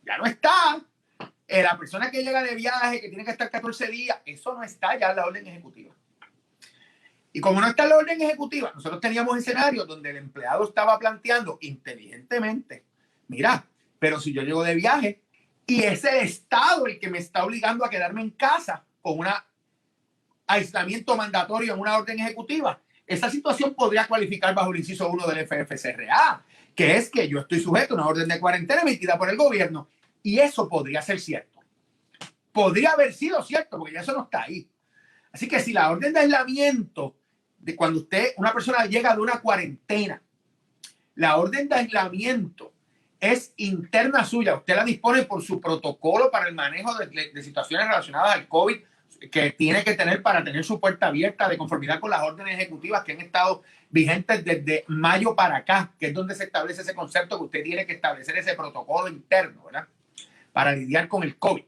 Ya no está. La persona que llega de viaje, que tiene que estar 14 días, eso no está ya en la orden ejecutiva. Y como no está en la orden ejecutiva, nosotros teníamos escenarios donde el empleado estaba planteando inteligentemente, mira, pero si yo llego de viaje y es el Estado el que me está obligando a quedarme en casa con un aislamiento mandatorio en una orden ejecutiva, esa situación podría cualificar bajo el inciso 1 del FFCRA, que es que yo estoy sujeto a una orden de cuarentena emitida por el gobierno. Y eso podría ser cierto. Podría haber sido cierto, porque ya eso no está ahí. Así que si la orden de aislamiento, de cuando una persona llega de una cuarentena, la orden de aislamiento es interna suya, usted la dispone por su protocolo para el manejo de situaciones relacionadas al COVID que tiene que tener para tener su puerta abierta de conformidad con las órdenes ejecutivas que han estado vigentes desde mayo para acá, que es donde se establece ese concepto que usted tiene que establecer ese protocolo interno, ¿verdad? Para lidiar con el COVID.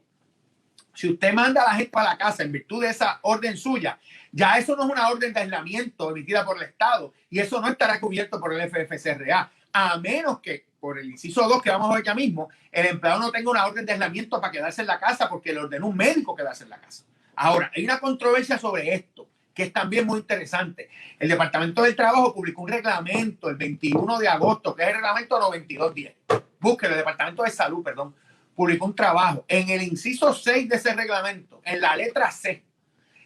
Si usted manda a la gente para la casa en virtud de esa orden suya, ya eso no es una orden de aislamiento emitida por el Estado y eso no estará cubierto por el FFCRA, a menos que por el inciso 2 que vamos a ver ya mismo, el empleado no tenga una orden de aislamiento para quedarse en la casa porque le ordenó un médico quedarse en la casa. Ahora, hay una controversia sobre esto que es también muy interesante. El Departamento del Trabajo publicó un reglamento el 21 de agosto, que es el reglamento 9210. Búsquelo, el Departamento de Salud, perdón. Publicó un trabajo. En el inciso 6 de ese reglamento, en la letra C,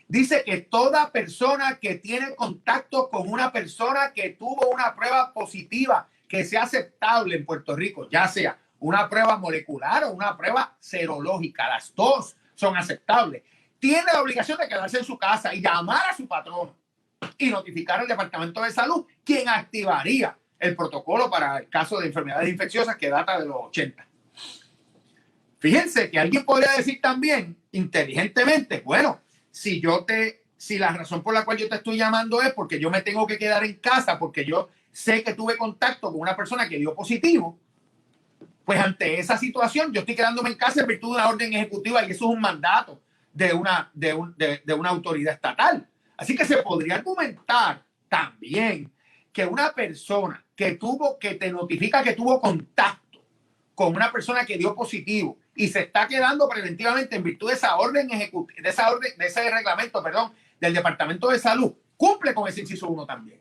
dice que toda persona que tiene contacto con una persona que tuvo una prueba positiva que sea aceptable en Puerto Rico, ya sea una prueba molecular o una prueba serológica, las dos son aceptables, tiene la obligación de quedarse en su casa y llamar a su patrono y notificar al Departamento de Salud, quien activaría el protocolo para el caso de enfermedades infecciosas que data de los 80. Fíjense que alguien podría decir también inteligentemente, bueno, si la razón por la cual yo te estoy llamando es porque yo me tengo que quedar en casa porque yo sé que tuve contacto con una persona que dio positivo, pues ante esa situación yo estoy quedándome en casa en virtud de una orden ejecutiva y eso es un mandato de una autoridad estatal. Así que se podría argumentar también que una persona que te notifica que tuvo contacto con una persona que dio positivo y se está quedando preventivamente en virtud de esa orden ejecutiva, de ese reglamento, del Departamento de Salud, cumple con ese inciso 1 también.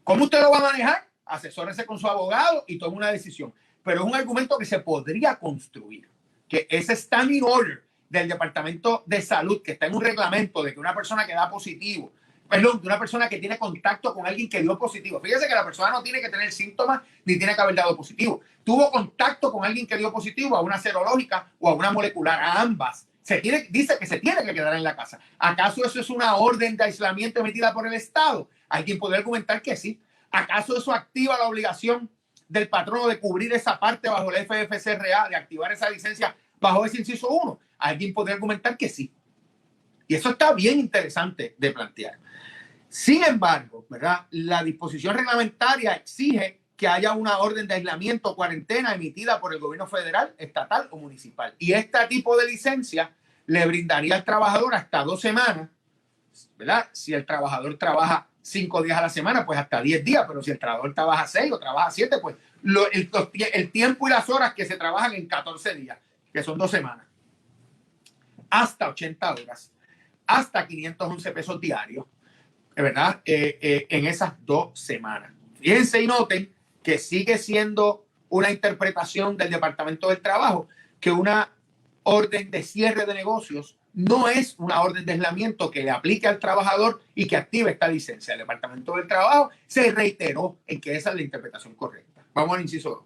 ¿Cómo usted lo va a manejar? Asesórese con su abogado y tome una decisión. Pero es un argumento que se podría construir, que ese standing order del Departamento de Salud, que está en un reglamento de que una persona que da positivo, de una persona que tiene contacto con alguien que dio positivo. Fíjese que la persona no tiene que tener síntomas ni tiene que haber dado positivo. Tuvo contacto con alguien que dio positivo a una serológica o a una molecular, a ambas dice que se tiene que quedar en la casa. ¿Acaso eso es una orden de aislamiento emitida por el Estado? Hay quien puede argumentar que sí. ¿Acaso eso activa la obligación del patrono de cubrir esa parte bajo el FFCRA, de activar esa licencia bajo ese inciso 1? Alguien podría argumentar que sí. Y eso está bien interesante de plantear. Sin embargo, ¿verdad? La disposición reglamentaria exige que haya una orden de aislamiento o cuarentena emitida por el gobierno federal, estatal o municipal. Y este tipo de licencia le brindaría al trabajador hasta 2 semanas, ¿verdad? Si el trabajador trabaja 5 días a la semana, pues hasta 10 días, pero si el trabajador trabaja 6 o trabaja 7, pues el tiempo y las horas que se trabajan en 14 días, que son 2 semanas, hasta 80 horas, hasta 511 pesos diarios, ¿verdad? En esas 2 semanas. Fíjense y noten que sigue siendo una interpretación del Departamento del Trabajo que una orden de cierre de negocios no es una orden de aislamiento que le aplique al trabajador y que active esta licencia. El Departamento del Trabajo se reiteró en que esa es la interpretación correcta. Vamos al inciso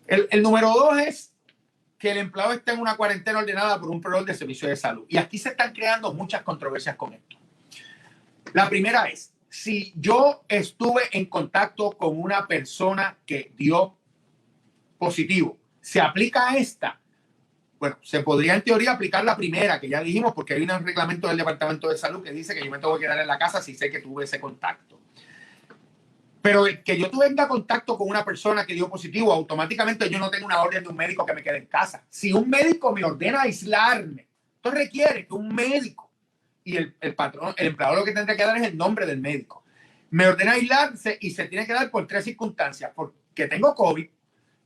2. El número 2 es que el empleado esté en una cuarentena ordenada por un proveedor de servicios de salud. Y aquí se están creando muchas controversias con esto. La primera es, si yo estuve en contacto con una persona que dio positivo, ¿se aplica a esta? Bueno, se podría en teoría aplicar la primera, que ya dijimos, porque hay un reglamento del Departamento de Salud que dice que yo me tengo que quedar en la casa si sé que tuve ese contacto. Pero que yo tenga contacto con una persona que dio positivo, automáticamente yo no tengo una orden de un médico que me quede en casa. Si un médico me ordena aislarme, esto requiere que un médico y el patrón, el empleador, lo que tendrá que dar es el nombre del médico. Me ordena aislarse y se tiene que dar por 3 circunstancias: porque tengo COVID,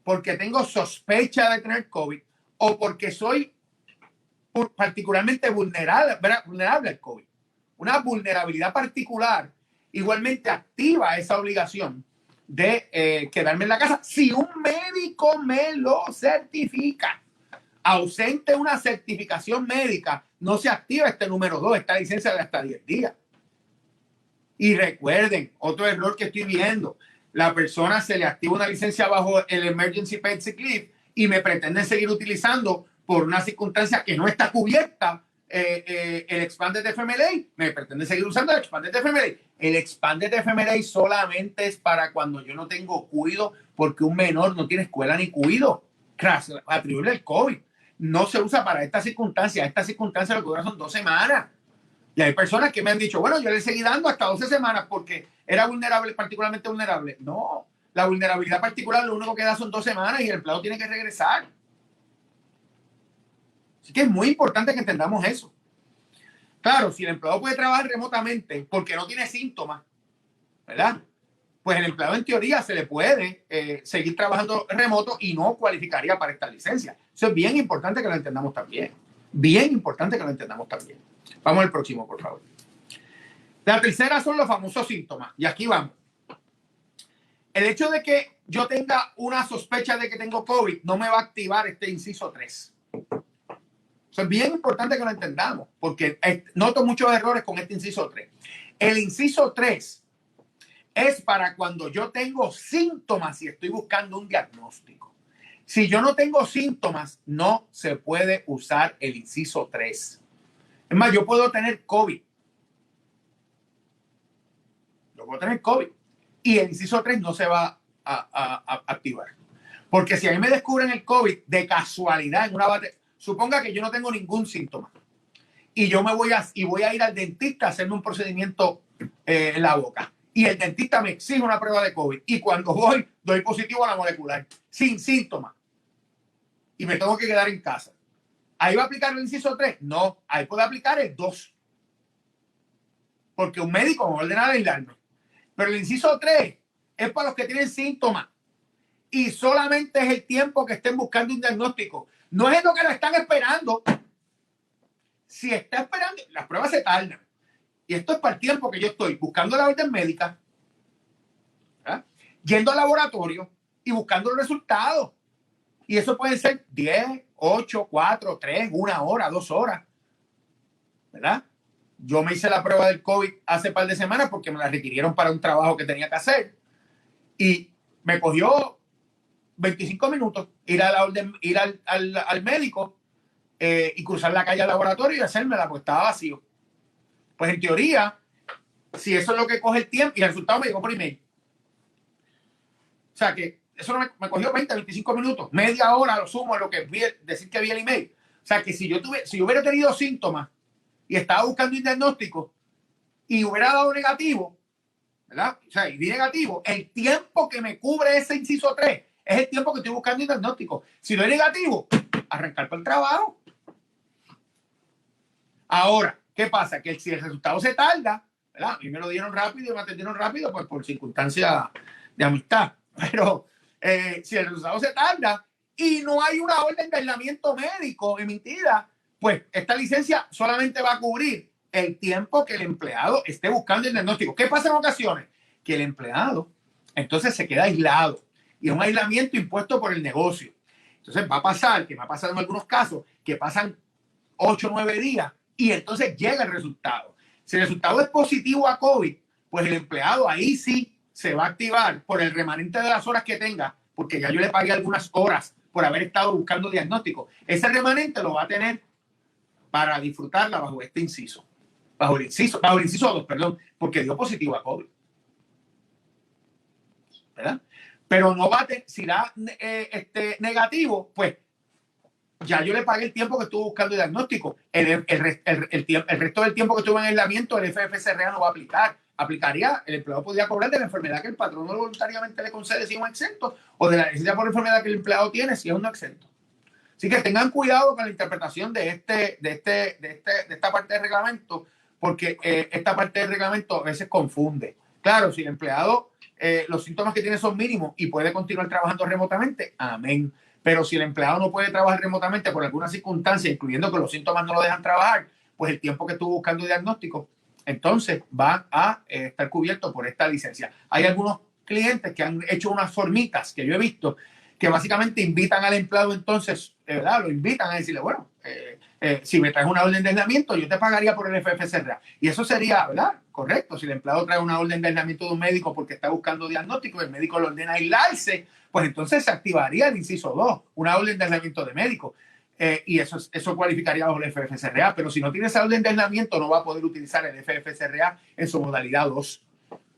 porque tengo sospecha de tener COVID o porque soy particularmente vulnerable al COVID. Una vulnerabilidad particular igualmente activa esa obligación de quedarme en la casa si un médico me lo certifica. Ausente una certificación médica, no se activa este número 2, esta licencia de hasta 10 días. Y recuerden, otro error que estoy viendo: la persona se le activa una licencia bajo el Emergency Paid Sick Leave y me pretenden seguir utilizando por una circunstancia que no está cubierta el Expanded FMLA. Me pretenden seguir usando el Expanded FMLA. El Expanded FMLA solamente es para cuando yo no tengo cuido, porque un menor no tiene escuela ni cuido atribuible al COVID. No se usa para esta circunstancia. Esta circunstancia lo que dura son 2 semanas. Y hay personas que me han dicho, bueno, yo le seguí dando hasta 12 semanas porque era vulnerable, particularmente vulnerable. No, la vulnerabilidad particular lo único que da son 2 semanas y el empleado tiene que regresar. Así que es muy importante que entendamos eso. Claro, si el empleado puede trabajar remotamente porque no tiene síntomas, ¿verdad? Pues el empleado en teoría se le puede seguir trabajando remoto y no cualificaría para esta licencia. Eso es bien importante que lo entendamos también. Bien importante que lo entendamos también. Vamos al próximo, por favor. La tercera son los famosos síntomas. Y aquí vamos. El hecho de que yo tenga una sospecha de que tengo COVID no me va a activar este inciso 3. Eso es bien importante que lo entendamos, porque noto muchos errores con este inciso 3. El inciso 3 es para cuando yo tengo síntomas y estoy buscando un diagnóstico. Si yo no tengo síntomas, no se puede usar el inciso 3. Es más, yo puedo tener COVID. Yo puedo tener COVID. Y el inciso 3 no se va a activar. Porque si a mí me descubren el COVID de casualidad en una batería, suponga que yo no tengo ningún síntoma y yo voy a ir al dentista a hacerme un procedimiento en la boca. Y el dentista me exige una prueba de COVID. Y cuando voy, doy positivo a la molecular, sin síntomas. Y me tengo que quedar en casa. ¿Ahí va a aplicar el inciso 3? No, ahí puede aplicar el 2. Porque un médico me va a ordenar aislarme. Pero el inciso 3 es para los que tienen síntomas. Y solamente es el tiempo que estén buscando un diagnóstico. No es lo que lo están esperando. Si está esperando, las pruebas se tardan. Y esto es para el tiempo que yo estoy buscando la orden médica, ¿verdad? Yendo al laboratorio y buscando los resultados. Y eso puede ser 10, 8, 4, 3, 1 hora, 2 horas. ¿Verdad? Yo me hice la prueba del COVID hace un par de semanas porque me la requirieron para un trabajo que tenía que hacer. Y me cogió 25 minutos ir al médico, y cruzar la calle al laboratorio y hacérmela porque estaba vacío. Pues en teoría, si eso es lo que coge el tiempo, y el resultado me llegó por email. O sea que eso no me cogió 20, 25 minutos, media hora lo sumo a lo que decir que vi el email. O sea que si yo hubiera tenido síntomas y estaba buscando un diagnóstico y hubiera dado negativo, ¿verdad? O sea, y di negativo, el tiempo que me cubre ese inciso 3 es el tiempo que estoy buscando un diagnóstico. Si doy negativo, arrancar por el trabajo. Ahora, ¿qué pasa? Que si el resultado se tarda, ¿verdad? A mí me lo dieron rápido y me atendieron rápido pues, por circunstancias de amistad. Pero si el resultado se tarda y no hay una orden de aislamiento médico emitida, pues esta licencia solamente va a cubrir el tiempo que el empleado esté buscando el diagnóstico. ¿Qué pasa en ocasiones? Que el empleado entonces se queda aislado y es un aislamiento impuesto por el negocio. Entonces va a pasar, que me ha pasado en algunos casos, que pasan 8 o 9 días y entonces llega el resultado. Si el resultado es positivo a COVID, pues el empleado ahí sí se va a activar por el remanente de las horas que tenga, porque ya yo le pagué algunas horas por haber estado buscando diagnóstico. Ese remanente lo va a tener para disfrutarla bajo este inciso. Bajo el inciso 2, perdón, porque dio positivo a COVID. ¿Verdad? Pero no va a tener, si da negativo, pues ya yo le pagué el tiempo que estuve buscando el diagnóstico. El resto del tiempo que estuve en aislamiento, el FFCRA no va a aplicar. Aplicaría, el empleado podría cobrar de la enfermedad que el patrón no voluntariamente le concede si es un exento, o de la licencia por enfermedad que el empleado tiene si es un exento. Así que tengan cuidado con la interpretación de esta parte del reglamento, porque esta parte del reglamento a veces confunde. Claro, si el empleado, los síntomas que tiene son mínimos y puede continuar trabajando remotamente, amén. Pero si el empleado no puede trabajar remotamente por alguna circunstancia, incluyendo que los síntomas no lo dejan trabajar, pues el tiempo que estuvo buscando diagnóstico, entonces va a estar cubierto por esta licencia. Hay algunos clientes que han hecho unas formitas que yo he visto que básicamente invitan al empleado entonces, ¿verdad? Lo invitan a decirle, bueno, si me traes una orden de aislamiento, yo te pagaría por el FFCRA. Y eso sería, ¿verdad? Correcto. Si el empleado trae una orden de aislamiento de un médico porque está buscando diagnóstico y el médico le ordena aislarse, pues entonces se activaría el inciso 2, una orden de aislamiento de médico. Y eso cualificaría bajo el FFCRA. Pero si no tiene esa orden de aislamiento, no va a poder utilizar el FFCRA en su modalidad 2,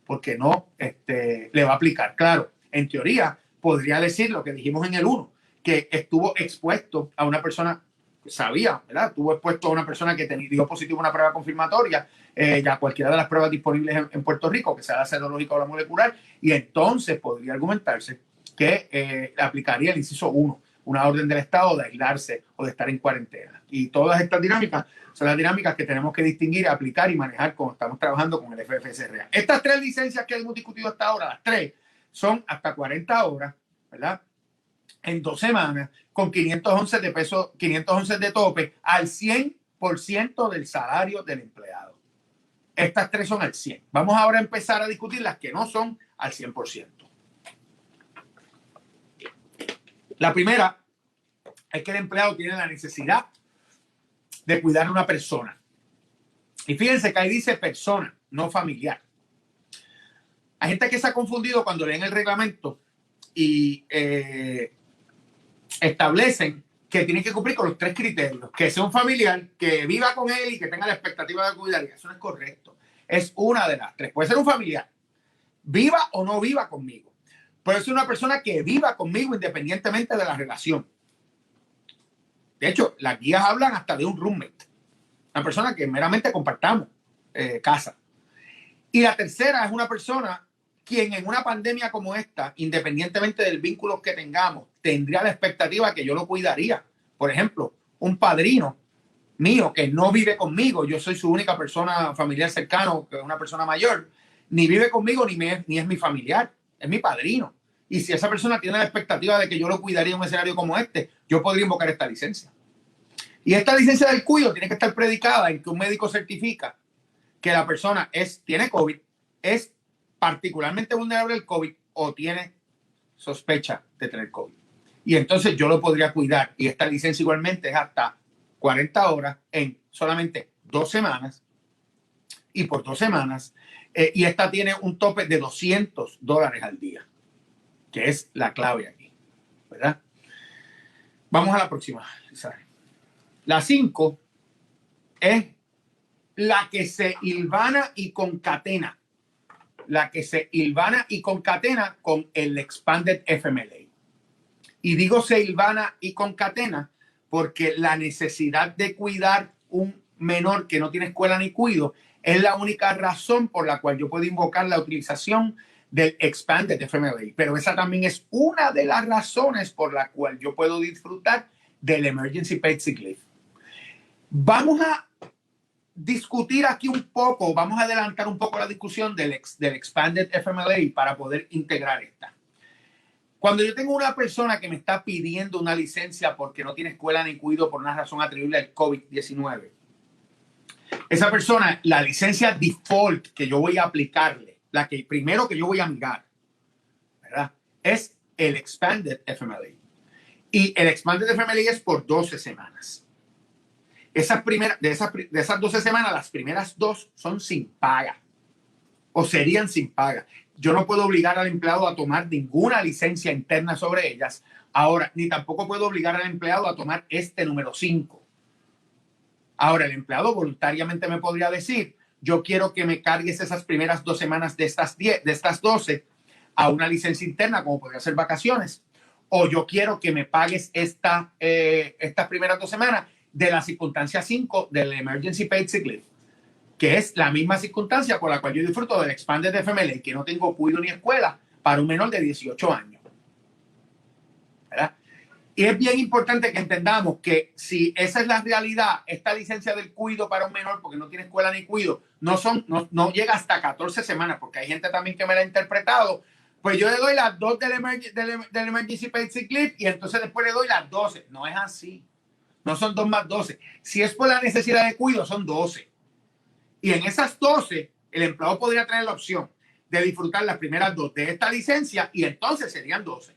porque no le va a aplicar. Claro, en teoría, podría decir lo que dijimos en el 1, que estuvo expuesto a una persona, sabía, ¿verdad? Estuvo expuesto a una persona que dio positivo a una prueba confirmatoria, ya cualquiera de las pruebas disponibles en Puerto Rico, que sea la serológica o la molecular, y entonces podría argumentarse que aplicaría el inciso 1, una orden del Estado de aislarse o de estar en cuarentena. Y todas estas dinámicas son las dinámicas que tenemos que distinguir, aplicar y manejar cuando estamos trabajando con el FFCRA. Estas 3 licencias que hemos discutido hasta ahora, las 3, son hasta 40 horas, ¿verdad? En 2 semanas, con 511 de peso, 511 de tope, al 100% del salario del empleado. Estas 3 son al 100. Vamos ahora a empezar a discutir las que no son al 100%. La primera es que el empleado tiene la necesidad de cuidar a una persona. Y fíjense que ahí dice persona, no familiar. Hay gente que se ha confundido cuando leen el reglamento y establecen que tienen que cumplir con los 3 criterios. Que sea un familiar, que viva con él y que tenga la expectativa de cuidar. Eso no es correcto. Es una de las 3. Puede ser un familiar, viva o no viva conmigo. Puede ser una persona que viva conmigo independientemente de la relación. De hecho, las guías hablan hasta de un roommate. Una persona que meramente compartamos casa. Y la tercera es una persona quien en una pandemia como esta, independientemente del vínculo que tengamos, tendría la expectativa que yo lo cuidaría. Por ejemplo, un padrino mío que no vive conmigo, yo soy su única persona familiar cercano, que es una persona mayor, ni vive conmigo ni es mi familiar, es mi padrino. Y si esa persona tiene la expectativa de que yo lo cuidaría en un escenario como este, yo podría invocar esta licencia. Y esta licencia del cuidado tiene que estar predicada en que un médico certifica que la persona tiene COVID, es particularmente vulnerable al COVID o tiene sospecha de tener COVID. Y entonces yo lo podría cuidar. Y esta licencia igualmente es hasta 40 horas en solamente 2 semanas. Y por 2 semanas. Y esta tiene un tope de $200 al día, que es la clave aquí, ¿verdad? Vamos a la próxima, Isabel. La 5 es la que se hilvana y concatena. La que se hilvana y concatena con el Expanded FMLA. Y digo se hilvana y concatena porque la necesidad de cuidar un menor que no tiene escuela ni cuido es la única razón por la cual yo puedo invocar la utilización del Expanded FMLA. Pero esa también es una de las razones por la cual yo puedo disfrutar del Emergency Paid Sick Leave. Vamos a discutir aquí un poco, vamos a adelantar un poco la discusión del Expanded FMLA para poder integrar esta. Cuando yo tengo una persona que me está pidiendo una licencia porque no tiene escuela ni cuido por una razón atribuible al COVID-19, esa persona, la licencia default que yo voy a aplicarle, la que primero que yo voy a mirar, ¿verdad? Es el Expanded FMLA. Y el Expanded FMLA es por 12 semanas. De esas 12 semanas, las primeras 2 son sin paga o serían sin paga. Yo no puedo obligar al empleado a tomar ninguna licencia interna sobre ellas. Ahora, ni tampoco puedo obligar al empleado a tomar este número 5. Ahora, el empleado voluntariamente me podría decir, yo quiero que me cargues esas primeras 2 semanas de estas 10, de estas 12 a una licencia interna, como podría ser vacaciones. O yo quiero que me pagues estas primeras 2 semanas de la circunstancia 5 del Emergency Paid Sick Leave, que es la misma circunstancia por la cual yo disfruto del Expanded FMLA, que no tengo cuido ni escuela para un menor de 18 años. ¿Verdad? Y es bien importante que entendamos que si esa es la realidad, esta licencia del cuido para un menor porque no tiene escuela ni cuido, no llega hasta 14 semanas, porque hay gente también que me la ha interpretado. Pues yo le doy las 2 del Emergency Paid Sick Leave y entonces después le doy las 12. No es así. No son 2 más 12. Si es por la necesidad de cuido, son 12. Y en esas 12, el empleado podría tener la opción de disfrutar las primeras 2 de esta licencia y entonces serían 12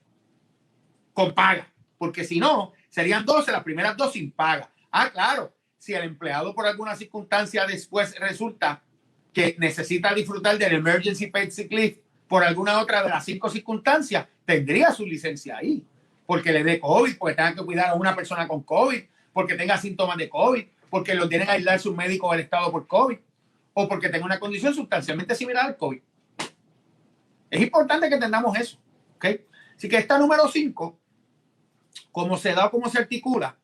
con paga. Porque si no, serían 12 las primeras 2 sin paga. Ah, claro, si el empleado por alguna circunstancia después resulta que necesita disfrutar del Emergency Paid Sick Leave por alguna otra de las 5 circunstancias, tendría su licencia ahí. Porque le dé COVID, porque tenga que cuidar a una persona con COVID, porque tenga síntomas de COVID, porque lo tienen a aislar su médico del estado por COVID, o porque tenga una condición sustancialmente similar al COVID. Es importante que entendamos eso. ¿Okay? Así que esta número 5, como se da o como se articula,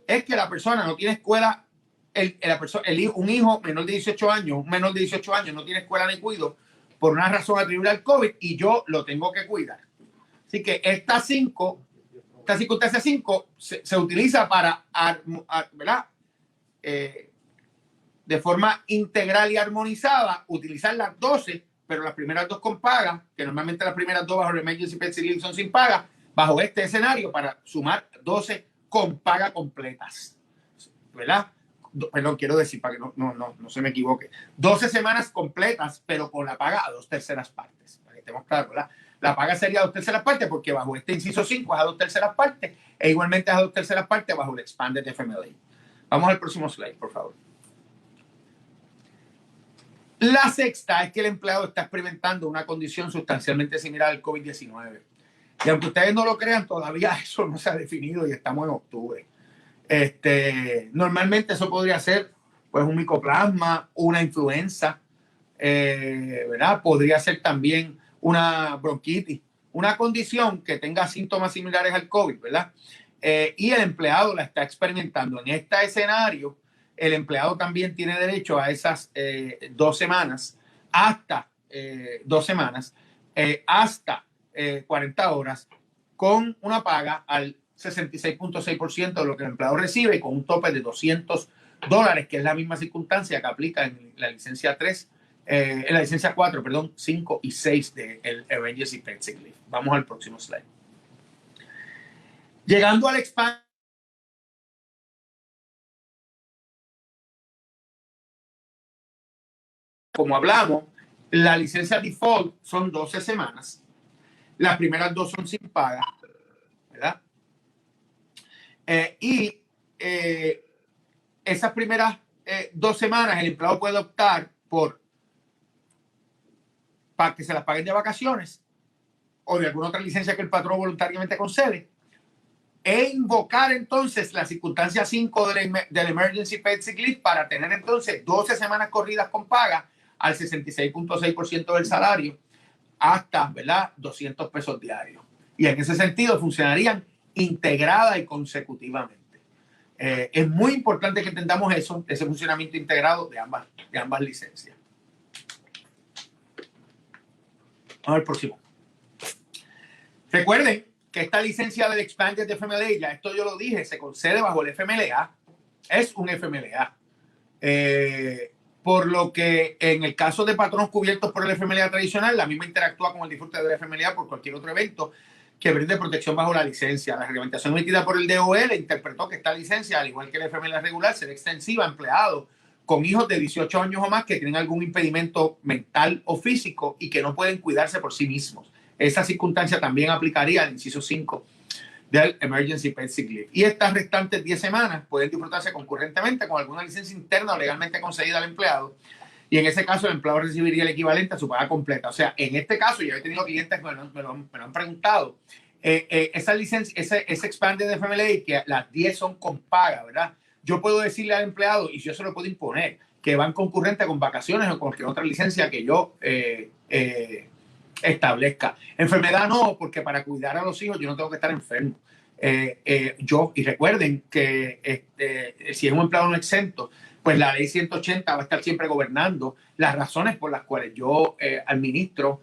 es que la persona no tiene escuela, un hijo menor de 18 años, un menor de 18 años no tiene escuela ni cuido por una razón atribuible al COVID y yo lo tengo que cuidar. Así que esta circunstancia 5 se utiliza para, ¿verdad? De forma integral y armonizada, utilizar las 12, pero las primeras 2 con paga, que normalmente las primeras 2 bajo el Emergency Paid Sick Leave son sin paga, bajo este escenario para sumar 12 con paga completas, ¿verdad? Perdón, quiero decir para que no se me equivoque. 12 semanas completas, pero con la paga a 2/3 partes, para que estemos claros, ¿verdad? La paga sería a 2/3 partes porque bajo este inciso 5 es a 2/3 partes e igualmente es a 2/3 partes bajo el Expanded FMLA. Vamos al próximo slide, por favor. La sexta es que el empleado está experimentando una condición sustancialmente similar al COVID-19. Y aunque ustedes no lo crean, todavía eso no se ha definido y estamos en octubre. Normalmente eso podría ser pues un micoplasma, una influenza, ¿verdad? Podría ser también una bronquitis, una condición que tenga síntomas similares al COVID, ¿verdad? Y el empleado la está experimentando. En este escenario, el empleado también tiene derecho a esas 2 semanas, hasta 2 semanas, hasta 40 horas, con una paga al 66.6% de lo que el empleado recibe y con un tope de $200, que es la misma circunstancia que aplica en la licencia 3, en la licencia 4, perdón, 5 y 6 del Emergency Paid Sick Leave. Vamos al próximo slide. Llegando al expand, como hablamos, la licencia default son 12 semanas. Las primeras 2 son sin paga, ¿verdad? Esas primeras 2 semanas el empleado puede optar para que se las paguen de vacaciones o de alguna otra licencia que el patrón voluntariamente concede. e invocar entonces la circunstancia 5 del Emergency Paid Sick Leave para tener entonces 12 semanas corridas con paga al 66.6% del salario hasta, ¿verdad?, 200 pesos diarios. Y en ese sentido funcionarían integrada y consecutivamente. Es muy importante que entendamos eso, ese funcionamiento integrado de ambas licencias. Vamos al próximo. Recuerden que esta licencia del Expanded FMLA, ya esto yo lo dije, se concede bajo el FMLA, es un FMLA. Por lo que en el caso de patronos cubiertos por el FMLA tradicional, la misma interactúa con el disfrute del FMLA por cualquier otro evento que brinde protección bajo la licencia. La reglamentación emitida por el DOL interpretó que esta licencia, al igual que el FMLA regular, será extensiva a empleados con hijos de 18 años o más que tienen algún impedimento mental o físico y que no pueden cuidarse por sí mismos. Esa circunstancia también aplicaría al inciso 5 del Emergency Paid Sick Leave. Y estas restantes 10 semanas pueden disfrutarse concurrentemente con alguna licencia interna o legalmente concedida al empleado. Y en ese caso, el empleado recibiría el equivalente a su paga completa. O sea, en este caso, yo he tenido clientes que me lo han preguntado. Esa licencia, ese expanded de FMLA, que las 10 son con paga, ¿verdad? Yo puedo decirle al empleado, y yo se lo puedo imponer, que van concurrente con vacaciones o cualquier otra licencia que yo establezca. Enfermedad no, porque para cuidar a los hijos yo no tengo que estar enfermo. Y recuerden que si es un empleado no exento, pues la ley 180 va a estar siempre gobernando las razones por las cuales yo administro,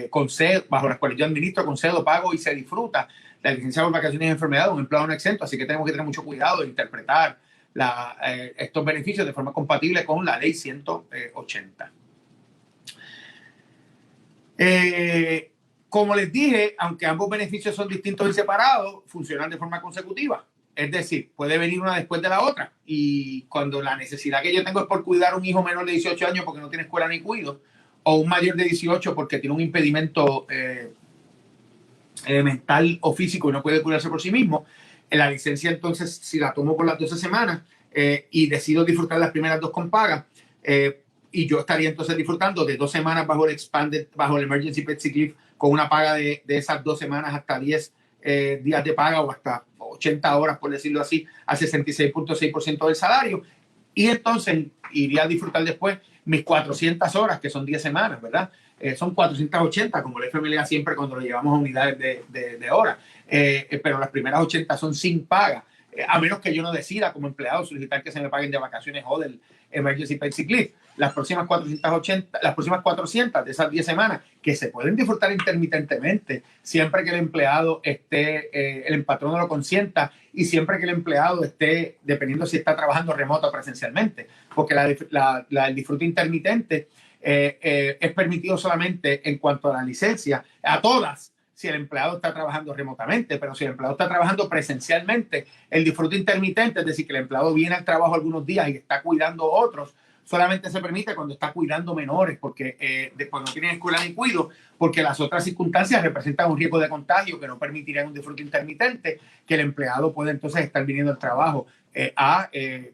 concedo, bajo las cuales yo administro, concedo, pago y se disfruta la licencia por vacaciones y enfermedad de un empleado no exento. Así que tenemos que tener mucho cuidado de interpretar estos beneficios de forma compatible con la ley 180. Como les dije, aunque ambos beneficios son distintos y separados, funcionan de forma consecutiva. Es decir, puede venir una después de la otra. Y cuando la necesidad que yo tengo es por cuidar a un hijo menor de 18 años porque no tiene escuela ni cuido, o un mayor de 18 porque tiene un impedimento mental o físico y no puede cuidarse por sí mismo, la licencia entonces, si la tomo por las 12 semanas y decido disfrutar las primeras 2 con paga, y yo estaría entonces disfrutando de 2 semanas bajo el Expanded, bajo el Emergency Paid Sick Leave, con una paga de esas 2 semanas hasta 10 días de paga o hasta 80 horas, por decirlo así, a 66.6% del salario. Y entonces iría a disfrutar después mis 400 horas, que son 10 semanas, ¿verdad? Son 480, como el FMLA siempre cuando lo llevamos a unidades de horas. Pero las primeras 80 son sin paga. A menos que yo no decida como empleado solicitar que se me paguen de vacaciones o del Emergency Paid Sick Leave. Las próximas 480, las próximas 400 de esas 10 semanas que se pueden disfrutar intermitentemente siempre que el empleado esté, el patrono lo consienta y siempre que el empleado esté, dependiendo si está trabajando remoto o presencialmente, porque el disfrute intermitente es permitido solamente en cuanto a la licencia, a todas, si el empleado está trabajando remotamente, pero si el empleado está trabajando presencialmente, el disfrute intermitente, es decir, que el empleado viene al trabajo algunos días y está cuidando a otros, solamente se permite cuando está cuidando menores, porque cuando no tienen escuela ni cuido, porque las otras circunstancias representan un riesgo de contagio que no permitirían un disfrute intermitente, que el empleado puede entonces estar viniendo al trabajo a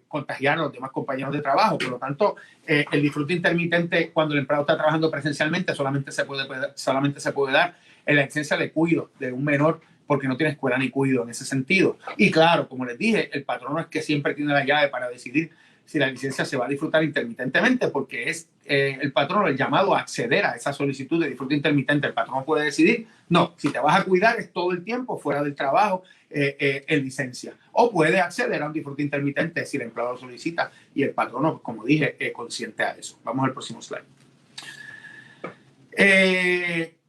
contagiar a los demás compañeros de trabajo. Por lo tanto, el disfrute intermitente cuando el empleado está trabajando presencialmente solamente se puede dar en la licencia de cuido de un menor porque no tiene escuela ni cuido en ese sentido. Y claro, como les dije, el patrono es que siempre tiene la llave para decidir si la licencia se va a disfrutar intermitentemente, porque es el patrono el llamado a acceder a esa solicitud de disfrute intermitente. El patrono puede decidir, no, si te vas a cuidar es todo el tiempo fuera del trabajo en licencia. O puede acceder a un disfrute intermitente si el empleado lo solicita y el patrono, como dije, consiente a eso. Vamos al próximo slide.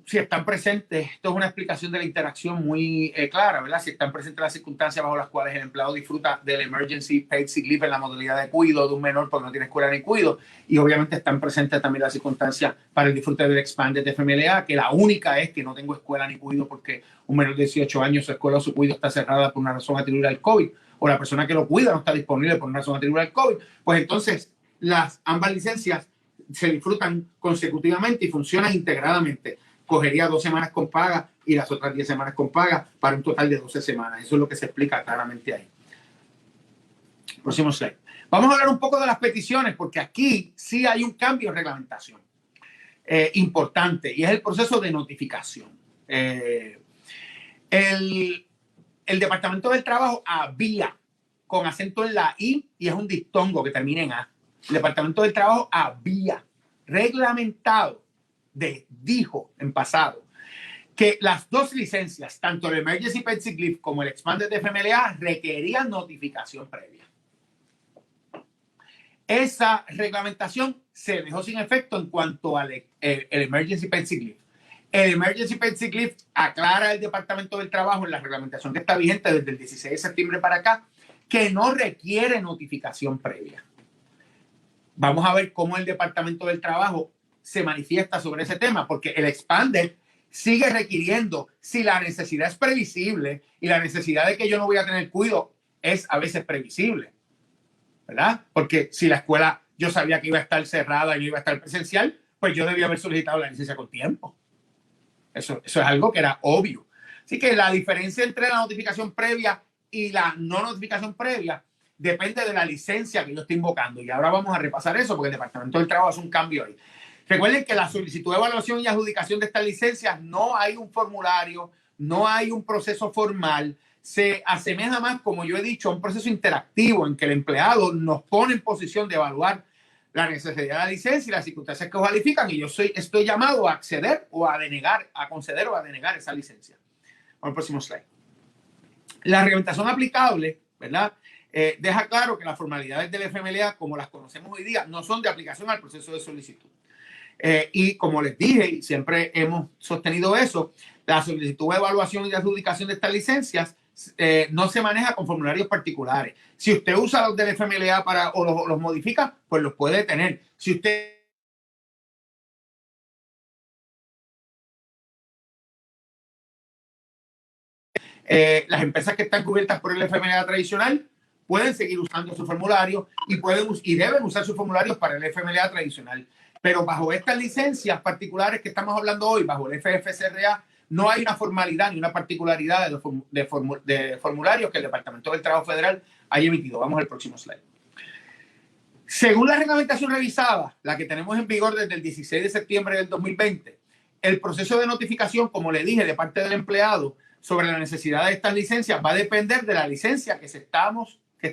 Si están presentes, esto es una explicación de la interacción muy clara, ¿verdad? Si están presentes las circunstancias bajo las cuales el empleado disfruta del Emergency Paid Sick Leave en la modalidad de cuido de un menor porque no tiene escuela ni cuido, y obviamente están presentes también las circunstancias para el disfrute del Expanded de FMLA, que la única es que no tengo escuela ni cuido porque un menor de 18 años su escuela o su cuido está cerrada por una razón atribuida al COVID, o la persona que lo cuida no está disponible por una razón atribuida al COVID, pues entonces ambas licencias se disfrutan consecutivamente y funcionan integradamente. Cogería 2 semanas con paga y las otras 10 semanas con paga para un total de 12 semanas. Eso es lo que se explica claramente ahí. Próximo slide. Vamos a hablar un poco de las peticiones, porque aquí sí hay un cambio en reglamentación importante y es el proceso de notificación. el Departamento del Trabajo había, con acento en la I y es un diptongo que termina en A. El Departamento del Trabajo había reglamentado, dijo en pasado, que las dos licencias, tanto el Emergency Paid Sick Leave como el Expanded FMLA, requerían notificación previa. Esa reglamentación se dejó sin efecto en cuanto al el Emergency Paid Sick Leave. El Emergency Paid Sick Leave aclara el Departamento del Trabajo en la reglamentación que está vigente desde el 16 de septiembre para acá que no requiere notificación previa. Vamos a ver cómo el Departamento del Trabajo se manifiesta sobre ese tema, porque el Expanded sigue requiriendo, si la necesidad es previsible y la necesidad de que yo no voy a tener cuidado es a veces previsible, ¿verdad? Porque si la escuela yo sabía que iba a estar cerrada y no iba a estar presencial, pues yo debía haber solicitado la licencia con tiempo. Eso es algo que era obvio. Así que la diferencia entre la notificación previa y la no notificación previa depende de la licencia que yo estoy invocando. Y ahora vamos a repasar eso porque el Departamento del Trabajo hace un cambio ahí. Recuerden que la solicitud de evaluación y adjudicación de estas licencias no hay un formulario, no hay un proceso formal. Se asemeja más, como yo he dicho, a un proceso interactivo en que el empleado nos pone en posición de evaluar la necesidad de la licencia y las circunstancias que califican y yo estoy llamado a acceder o a denegar, a conceder o a denegar esa licencia. Vamos al próximo slide. La reglamentación aplicable, ¿verdad? Deja claro que las formalidades del FMLA, como las conocemos hoy día, no son de aplicación al proceso de solicitud. Y como les dije, y siempre hemos sostenido eso, la solicitud de evaluación y de adjudicación de estas licencias no se maneja con formularios particulares. Si usted usa los del FMLA o los modifica, pues los puede tener. Si usted las empresas que están cubiertas por el FMLA tradicional pueden seguir usando su formulario y deben usar sus formularios para el FMLA tradicional. Pero bajo estas licencias particulares que estamos hablando hoy, bajo el FFCRA, no hay una formalidad ni una particularidad de formularios que el Departamento del Trabajo Federal haya emitido. Vamos al próximo slide. Según la reglamentación revisada, la que tenemos en vigor desde el 16 de septiembre del 2020, el proceso de notificación, como le dije, de parte del empleado sobre la necesidad de estas licencias va a depender de la licencia que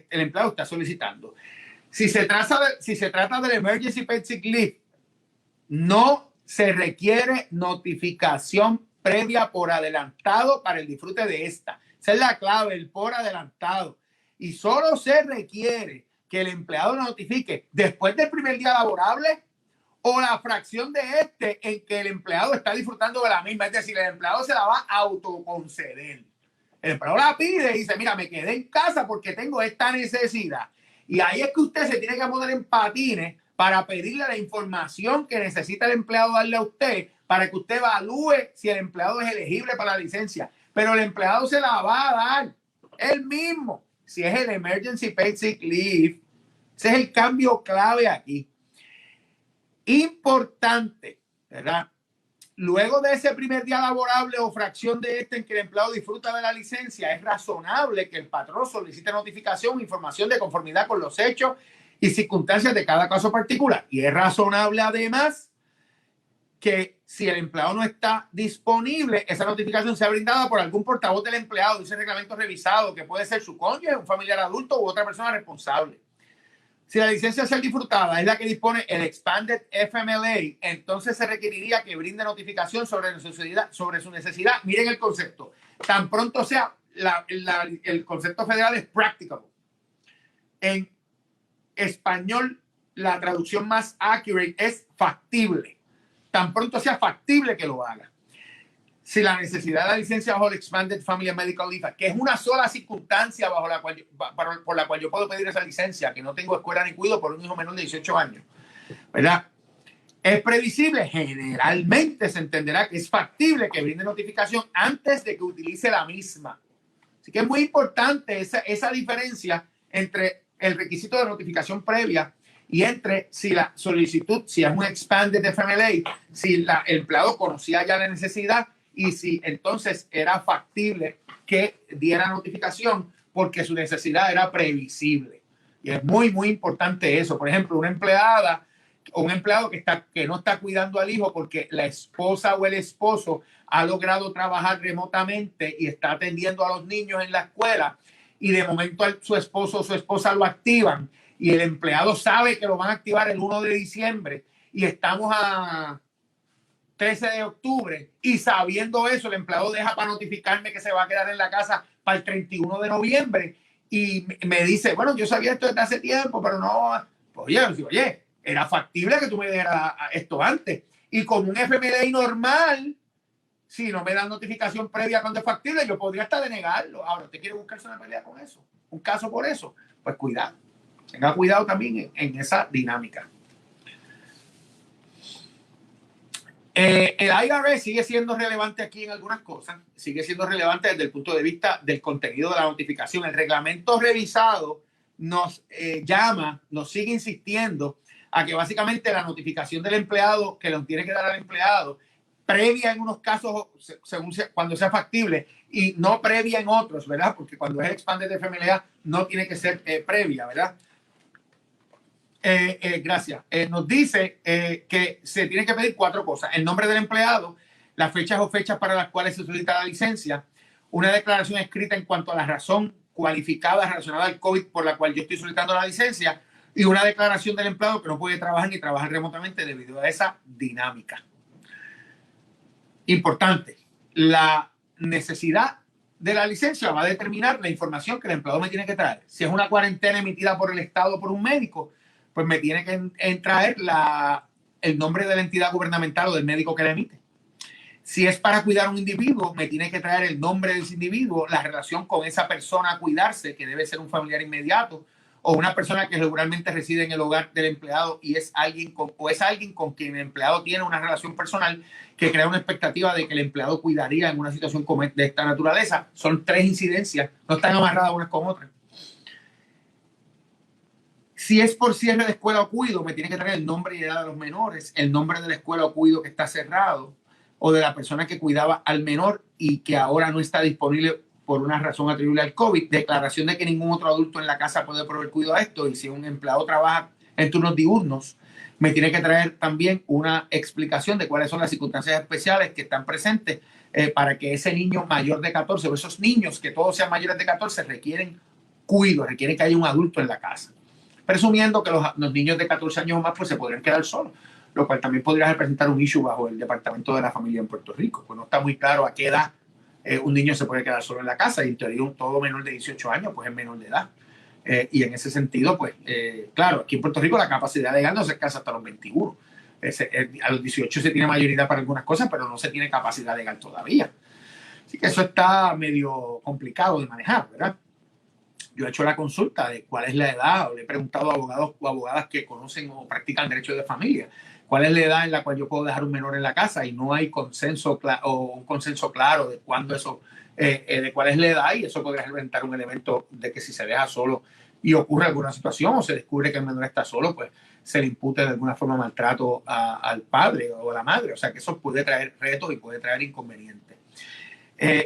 el empleado está solicitando. Si se trata del Emergency Paid Sick Leave, no se requiere notificación previa por adelantado para el disfrute de esta. Esa es la clave, el por adelantado. Y solo se requiere que el empleado notifique después del primer día laborable o la fracción de en que el empleado está disfrutando de la misma. Es decir, el empleado se la va a autoconceder. El empleado la pide y dice, mira, me quedé en casa porque tengo esta necesidad. Y ahí es que usted se tiene que poner en patines para pedirle la información que necesita el empleado darle a usted para que usted evalúe si el empleado es elegible para la licencia. Pero el empleado se la va a dar él mismo. Si es el Emergency Paid Sick Leave, ese es el cambio clave aquí. Importante, ¿verdad? Luego de ese primer día laborable o fracción de en que el empleado disfruta de la licencia, es razonable que el patrón solicite notificación, información de conformidad con los hechos y circunstancias de cada caso particular. Y es razonable además que si el empleado no está disponible, esa notificación sea brindada por algún portavoz del empleado, dice reglamento revisado, que puede ser su cónyuge, un familiar adulto u otra persona responsable. Si la licencia a ser disfrutada es la que dispone el Expanded FMLA, entonces se requeriría que brinde notificación sobre su necesidad. Miren el concepto. Tan pronto sea, el concepto federal es practicable. En español, la traducción más accurate es factible. Tan pronto sea factible que lo haga. Si la necesidad de la licencia bajo el Expanded Family Medical Leave, que es una sola circunstancia por la cual yo puedo pedir esa licencia, que no tengo escuela ni cuido por un hijo menor de 18 años, ¿verdad? Es previsible, generalmente se entenderá que es factible que brinde notificación antes de que utilice la misma. Así que es muy importante esa diferencia entre el requisito de notificación previa y entre si la solicitud, si es un Expanded FMLA, si el empleado conocía ya la necesidad y si entonces era factible que diera notificación porque su necesidad era previsible. Y es muy, muy importante eso. Por ejemplo, una empleada un empleado que no está cuidando al hijo porque la esposa o el esposo ha logrado trabajar remotamente y está atendiendo a los niños en la escuela, y de momento su esposo o su esposa lo activan y el empleado sabe que lo van a activar el 1 de diciembre y estamos a 13 de octubre, y sabiendo eso el empleado deja para notificarme que se va a quedar en la casa para el 31 de noviembre y me dice, bueno, yo sabía esto desde hace tiempo, pero no, oye, era factible que tú me dieras esto antes. Y con un FMLA normal, si no me dan notificación previa cuando es factible, yo podría hasta denegarlo. Ahora, ¿usted quiere buscarse una pelea con eso? ¿Un caso por eso? Pues cuidado. Tenga cuidado también en esa dinámica. El IRS sigue siendo relevante aquí en algunas cosas, sigue siendo relevante desde el punto de vista del contenido de la notificación. El reglamento revisado nos nos sigue insistiendo a que básicamente la notificación del empleado, que lo tiene que dar al empleado, previa en unos casos, cuando sea factible, y no previa en otros, ¿verdad? Porque cuando es expanded de FMLA no tiene que ser previa, ¿verdad? Gracias. Nos dice que se tiene que pedir 4 cosas: el nombre del empleado, las fechas o fechas para las cuales se solicita la licencia, una declaración escrita en cuanto a la razón cualificada relacionada al COVID por la cual yo estoy solicitando la licencia, y una declaración del empleado que no puede trabajar ni trabajar remotamente debido a esa dinámica. Importante, la necesidad de la licencia va a determinar la información que el empleado me tiene que traer. Si es una cuarentena emitida por el Estado o por un médico, pues me tiene que traer el nombre de la entidad gubernamental o del médico que la emite. Si es para cuidar a un individuo, me tiene que traer el nombre de ese individuo, la relación con esa persona a cuidarse, que debe ser un familiar inmediato, o una persona que regularmente reside en el hogar del empleado y es alguien con quien el empleado tiene una relación personal que crea una expectativa de que el empleado cuidaría en una situación de esta naturaleza. Son 3 incidencias, no están amarradas unas con otras. Si es por cierre de escuela o cuido, me tiene que traer el nombre y edad de los menores, el nombre de la escuela o cuido que está cerrado, o de la persona que cuidaba al menor y que ahora no está disponible por una razón atribuible al COVID, declaración de que ningún otro adulto en la casa puede proveer cuidado a esto, y si un empleado trabaja en turnos diurnos, me tiene que traer también una explicación de cuáles son las circunstancias especiales que están presentes para que ese niño mayor de 14, o esos niños que todos sean mayores de 14, requieren cuidado, requieren que haya un adulto en la casa. Presumiendo que los niños de 14 años o más pues se podrían quedar solos, lo cual también podría representar un issue bajo el Departamento de la Familia en Puerto Rico. Pues no está muy claro a qué edad un niño se puede quedar solo en la casa, y en teoría todo menor de 18 años pues es menor de edad. Y en ese sentido, pues claro, aquí en Puerto Rico la capacidad legal no se alcanza hasta los 21. A los 18 se tiene mayoría para algunas cosas, pero no se tiene capacidad legal todavía. Así que eso está medio complicado de manejar, ¿verdad? Yo he hecho la consulta de cuál es la edad, o le he preguntado a abogados o abogadas que conocen o practican derecho de familia, cuál es la edad en la cual yo puedo dejar un menor en la casa, y no hay consenso o un consenso claro de cuándo eso, de cuál es la edad, y eso podría representar un elemento de que si se deja solo y ocurre alguna situación o se descubre que el menor está solo, pues se le impute de alguna forma maltrato al padre o a la madre. O sea que eso puede traer retos y puede traer inconvenientes.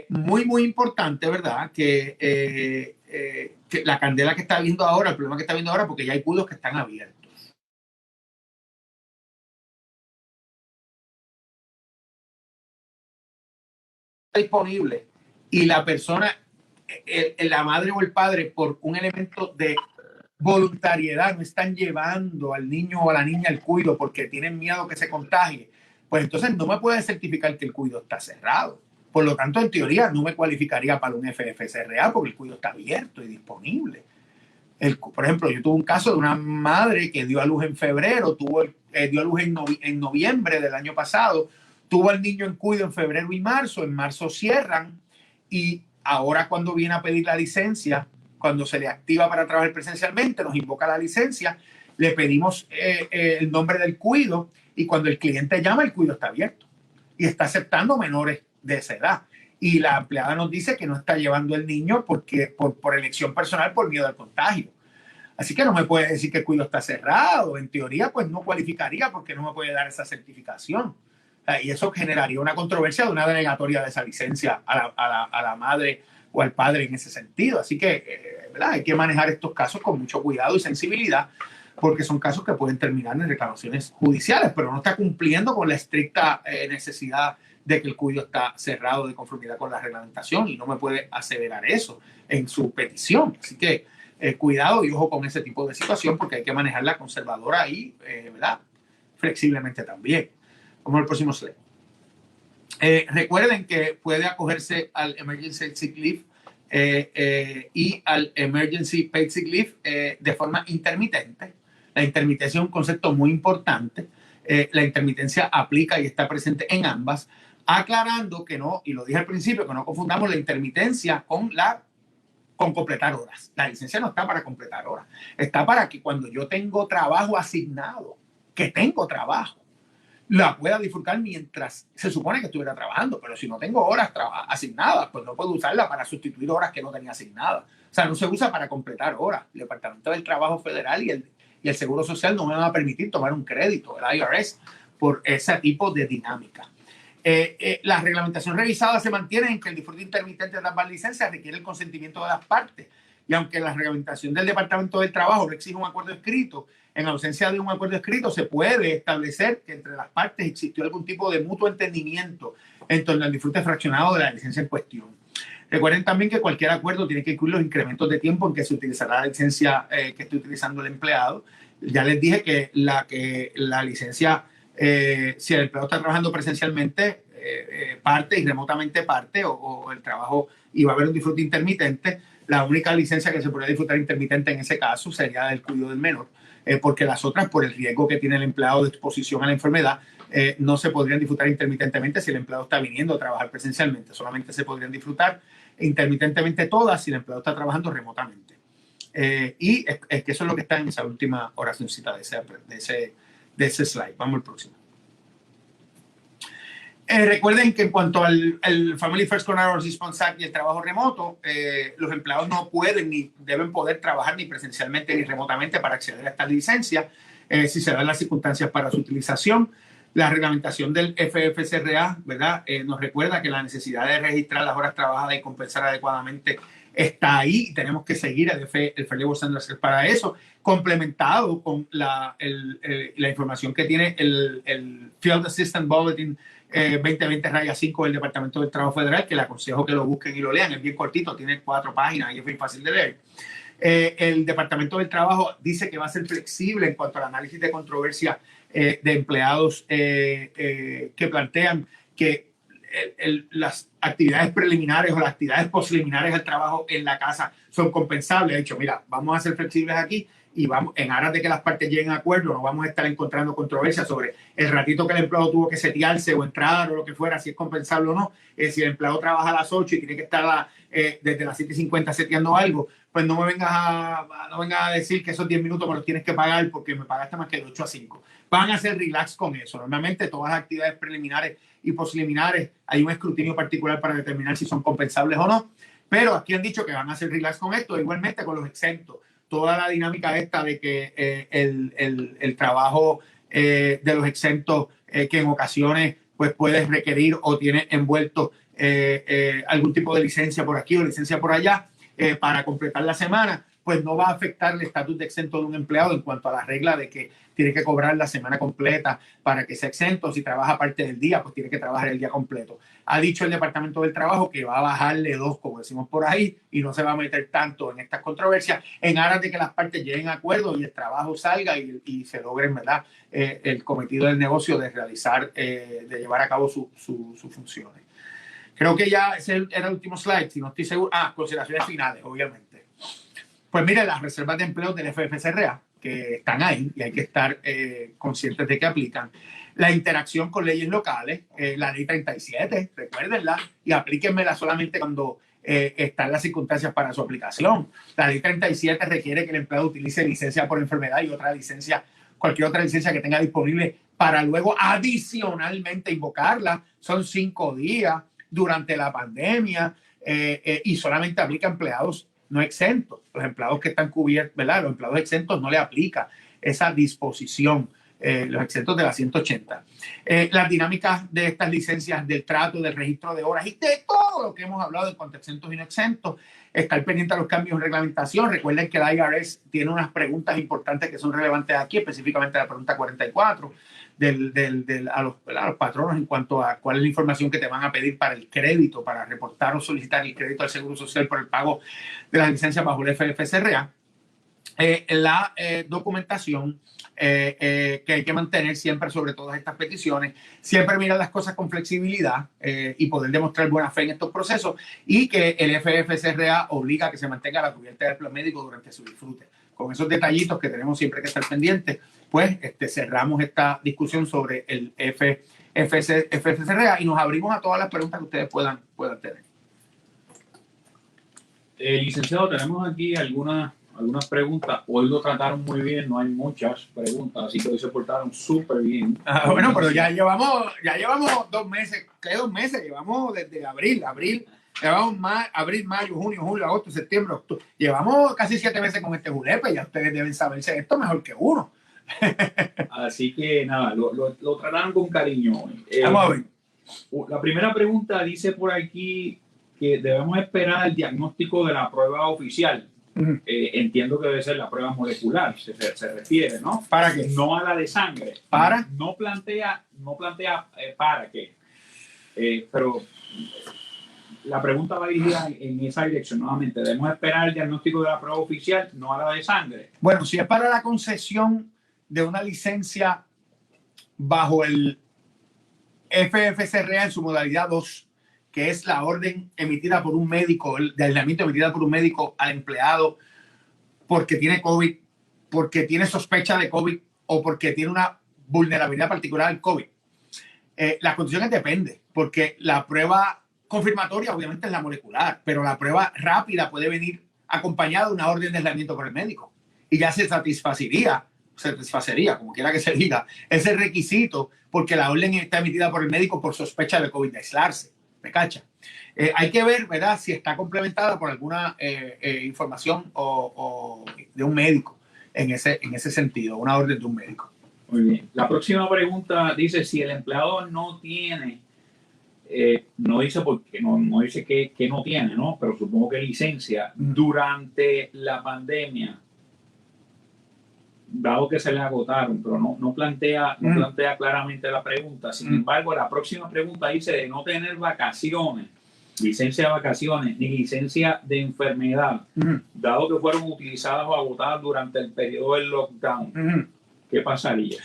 Muy importante, ¿verdad? Que la candela que está viendo ahora, el problema que está viendo ahora, porque ya hay cuidos que están abiertos. Disponible, y la persona, la madre o el padre, por un elemento de voluntariedad, no están llevando al niño o a la niña al cuido porque tienen miedo que se contagie, pues entonces no me puede certificar que el cuido está cerrado. Por lo tanto, en teoría, no me cualificaría para un FFCRA porque el cuido está abierto y disponible. Por ejemplo, yo tuve un caso de una madre que dio a luz en febrero, dio a luz en noviembre del año pasado, tuvo al niño en cuido en febrero y marzo, en marzo cierran, y ahora cuando viene a pedir la licencia, cuando se le activa para trabajar presencialmente, nos invoca la licencia, le pedimos el nombre del cuido, y cuando el cliente llama, el cuido está abierto y está aceptando menores de esa edad. Y la empleada nos dice que no está llevando el niño por elección personal, por miedo al contagio. Así que no me puede decir que el cuido está cerrado. En teoría, pues no cualificaría porque no me puede dar esa certificación. Y eso generaría una controversia de una denegatoria de esa licencia a la madre o al padre en ese sentido. Así que ¿verdad? Hay que manejar estos casos con mucho cuidado y sensibilidad, porque son casos que pueden terminar en reclamaciones judiciales, pero no está cumpliendo con la estricta necesidad de que el cuido está cerrado de conformidad con la reglamentación y no me puede aseverar eso en su petición. Así que cuidado y ojo con ese tipo de situación porque hay que manejarla conservadora y ¿verdad? Flexiblemente también. Vamos al próximo slide. Recuerden que puede acogerse al Emergency Sick Leave y al Emergency Paid Sick Leave de forma intermitente. La intermitencia es un concepto muy importante. La intermitencia aplica y está presente en ambas, aclarando que no, y lo dije al principio, que no confundamos la intermitencia con completar horas. La licencia no está para completar horas, está para que cuando yo tengo trabajo asignado, que tengo trabajo, la pueda disfrutar mientras se supone que estuviera trabajando, pero si no tengo horas asignadas, pues no puedo usarla para sustituir horas que no tenía asignadas. O sea, no se usa para completar horas. El Departamento del Trabajo Federal y el Seguro Social no me van a permitir tomar un crédito, el IRS, por ese tipo de dinámica. La reglamentación revisada se mantiene en que el disfrute intermitente de las licencias requiere el consentimiento de las partes. Y aunque la reglamentación del Departamento del Trabajo no exige un acuerdo escrito, en ausencia de un acuerdo escrito se puede establecer que entre las partes existió algún tipo de mutuo entendimiento en torno al disfrute fraccionado de la licencia en cuestión. Recuerden también que cualquier acuerdo tiene que incluir los incrementos de tiempo en que se utilizará la licencia que esté utilizando el empleado. Ya les dije que la licencia, si el empleado está trabajando presencialmente, parte y remotamente parte, o el trabajo, y va a haber un disfrute intermitente, la única licencia que se podría disfrutar intermitente en ese caso sería el cuidado del menor, porque las otras, por el riesgo que tiene el empleado de exposición a la enfermedad, no se podrían disfrutar intermitentemente si el empleado está viniendo a trabajar presencialmente. Solamente se podrían disfrutar intermitentemente todas si el empleado está trabajando remotamente. Y es que eso es lo que está en esa última oracióncita de ese slide. Vamos al próximo. Recuerden que en cuanto al Family First Coronavirus Response Act y el trabajo remoto, los empleados no pueden ni deben poder trabajar ni presencialmente ni remotamente para acceder a esta licencia si se dan las circunstancias para su utilización. La reglamentación del FFCRA, ¿verdad? Nos recuerda que la necesidad de registrar las horas trabajadas y compensar adecuadamente está ahí y tenemos que seguir el Fair Labor Standards para eso, complementado con la información que tiene el Field Assistant Bulletin 2020-5 del Departamento del Trabajo Federal, que les aconsejo que lo busquen y lo lean. Es bien cortito, tiene 4 páginas y es bien fácil de leer. El Departamento del Trabajo dice que va a ser flexible en cuanto al análisis de controversia de empleados que plantean que las actividades preliminares o las actividades posliminares al trabajo en la casa son compensables. De hecho, mira, vamos a ser flexibles aquí y vamos, en aras de que las partes lleguen a acuerdo, no vamos a estar encontrando controversias sobre el ratito que el empleado tuvo que setearse o entrar o lo que fuera, si es compensable o no. Si el empleado trabaja a las 8 y tiene que estar desde las 7:50 seteando algo, pues no vengas a decir que esos 10 minutos me los tienes que pagar porque me pagaste más que de 8 a 5. Van a ser relax con eso. Normalmente todas las actividades preliminares y posliminares hay un escrutinio particular para determinar si son compensables o no, pero aquí han dicho que van a ser relax con esto, igualmente con los exentos. Toda la dinámica esta de que el trabajo de los exentos que en ocasiones pues puedes requerir o tiene envuelto algún tipo de licencia por aquí o licencia por allá para completar la semana, pues no va a afectar el estatus de exento de un empleado en cuanto a la regla de que tiene que cobrar la semana completa para que sea exento. Si trabaja parte del día, pues tiene que trabajar el día completo. Ha dicho el Departamento del Trabajo que va a bajarle 2, como decimos por ahí, y no se va a meter tanto en estas controversias en aras de que las partes lleguen a acuerdo y el trabajo salga y se logren, ¿verdad?, el cometido del negocio de realizar, de llevar a cabo sus funciones. Creo que ya ese era el último slide, si no estoy seguro. Consideraciones finales, obviamente. Pues mire, las reservas de empleo del FFCRA, que están ahí y hay que estar conscientes de que aplican. La interacción con leyes locales, la ley 37, recuérdenla, y aplíquenmela solamente cuando están las circunstancias para su aplicación. La ley 37 requiere que el empleado utilice licencia por enfermedad y cualquier otra licencia que tenga disponible para luego adicionalmente invocarla. Son 5 días durante la pandemia y solamente aplica a empleados no exentos. Los empleados que están cubiertos, ¿verdad? Los empleados exentos no le aplica esa disposición. los exentos de la 180. Las dinámicas de estas licencias, del trato, del registro de horas y de todo lo que hemos hablado en cuanto a exentos y no exentos. Estar pendiente a los cambios en reglamentación. Recuerden que la IRS tiene unas preguntas importantes que son relevantes aquí, específicamente la pregunta 44 a los patronos en cuanto a cuál es la información que te van a pedir para el crédito, para reportar o solicitar el crédito al Seguro Social por el pago de las licencias bajo el FFSRA. La documentación que hay que mantener siempre sobre todas estas peticiones, siempre mirar las cosas con flexibilidad y poder demostrar buena fe en estos procesos, y que el FFSRA obliga a que se mantenga la cubierta del plan médico durante su disfrute. Con esos detallitos que tenemos siempre que estar pendientes, pues cerramos esta discusión sobre el FFSRA y nos abrimos a todas las preguntas que ustedes puedan tener. Licenciado, tenemos aquí algunas preguntas. Hoy lo trataron muy bien, no hay muchas preguntas, así que hoy se portaron súper bien. Bueno, pero ya llevamos 2 meses. ¿Qué 2 meses? Llevamos desde abril. Llevamos abril, mayo, junio, julio, agosto, septiembre, octubre. Llevamos casi 7 meses con este julepe. Ya ustedes deben saberse esto mejor que uno. Así que nada, lo trataron con cariño. Vamos a ver. La primera pregunta dice por aquí que debemos esperar el diagnóstico de la prueba oficial. Entiendo que debe ser la prueba molecular, se refiere, ¿no? ¿Para qué? No a la de sangre. ¿Para? No plantea para qué. Pero la pregunta va dirigida en esa dirección. Nuevamente, debemos esperar el diagnóstico de la prueba oficial, no a la de sangre. Bueno, si es para la concesión de una licencia bajo el FFSRA en su modalidad 2, que es la orden emitida por un médico, de aislamiento emitida por un médico al empleado porque tiene COVID, porque tiene sospecha de COVID o porque tiene una vulnerabilidad particular al COVID. Las condiciones dependen, porque la prueba confirmatoria obviamente es la molecular, pero la prueba rápida puede venir acompañada de una orden de aislamiento por el médico y ya se satisfacería, como quiera que se diga, ese requisito, porque la orden está emitida por el médico por sospecha de COVID, de aislarse. ¿Me cacha? Hay que ver, ¿verdad?, si está complementada por alguna información o de un médico en ese sentido, una orden de un médico. Muy bien. La próxima pregunta dice, si el empleado no tiene, no dice porque no dice que no tiene, ¿no? Pero supongo que licencia durante la pandemia, dado que se le agotaron, pero no plantea claramente la pregunta. Sin embargo, la próxima pregunta dice de no tener vacaciones, licencia de vacaciones, ni licencia de enfermedad, dado que fueron utilizadas o agotadas durante el periodo del lockdown. ¿Qué pasaría?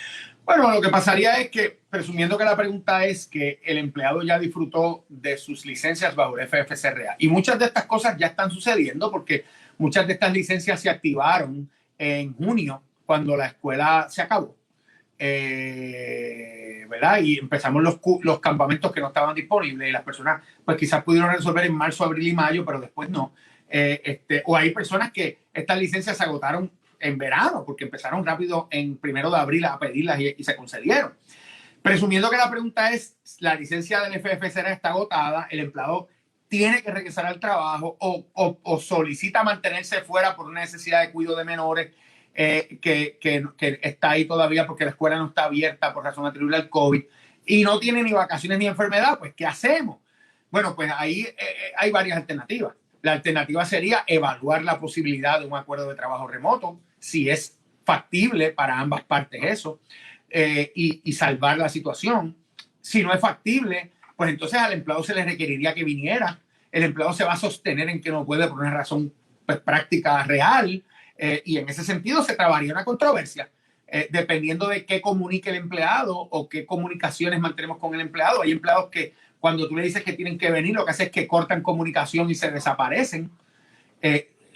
Bueno, lo que pasaría es que, presumiendo que la pregunta es que el empleado ya disfrutó de sus licencias bajo el FFSRA, y muchas de estas cosas ya están sucediendo porque muchas de estas licencias se activaron en junio, cuando la escuela se acabó, ¿verdad? Y empezamos los campamentos que no estaban disponibles y las personas pues quizás pudieron resolver en marzo, abril y mayo, pero después no. O hay personas que estas licencias se agotaron en verano porque empezaron rápido en 1 de abril a pedirlas y se concedieron. Presumiendo que la pregunta es, la licencia del FFSRA está agotada, el empleado tiene que regresar al trabajo o solicita mantenerse fuera por una necesidad de cuidado de menores, que está ahí todavía porque la escuela no está abierta por razón atribuible al COVID y no tiene ni vacaciones ni enfermedad, pues ¿qué hacemos? Bueno, pues ahí hay varias alternativas. La alternativa sería evaluar la posibilidad de un acuerdo de trabajo remoto, si es factible para ambas partes eso, y salvar la situación. Si no es factible, pues entonces al empleado se le requeriría que viniera. El empleado se va a sostener en que no puede por una razón pues, práctica real, y en ese sentido se trabaría una controversia, dependiendo de qué comunique el empleado o qué comunicaciones mantenemos con el empleado. Hay empleados que cuando tú le dices que tienen que venir, lo que hace es que cortan comunicación y se desaparecen.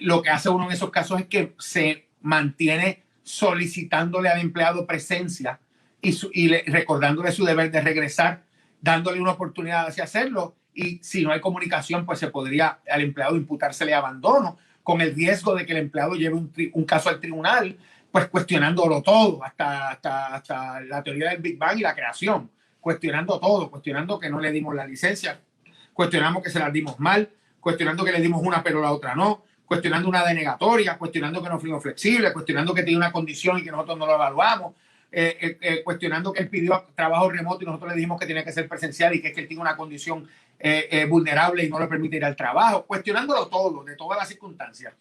Lo que hace uno en esos casos es que se mantiene solicitándole al empleado presencia y recordándole su deber de regresar, dándole una oportunidad de hacerlo. Y si no hay comunicación, pues se podría al empleado imputársele abandono, con el riesgo de que el empleado lleve un caso al tribunal, pues cuestionándolo todo, hasta la teoría del Big Bang y la creación, cuestionando todo, cuestionando que no le dimos la licencia, cuestionamos que se la dimos mal, cuestionando que le dimos una pero la otra no, cuestionando una denegatoria, cuestionando que no fuimos flexibles, cuestionando que tiene una condición y que nosotros no lo evaluamos. cuestionando que él pidió trabajo remoto y nosotros le dijimos que tenía que ser presencial y que es que él tiene una condición vulnerable y no le permite ir al trabajo, cuestionándolo todo, de todas las circunstancias.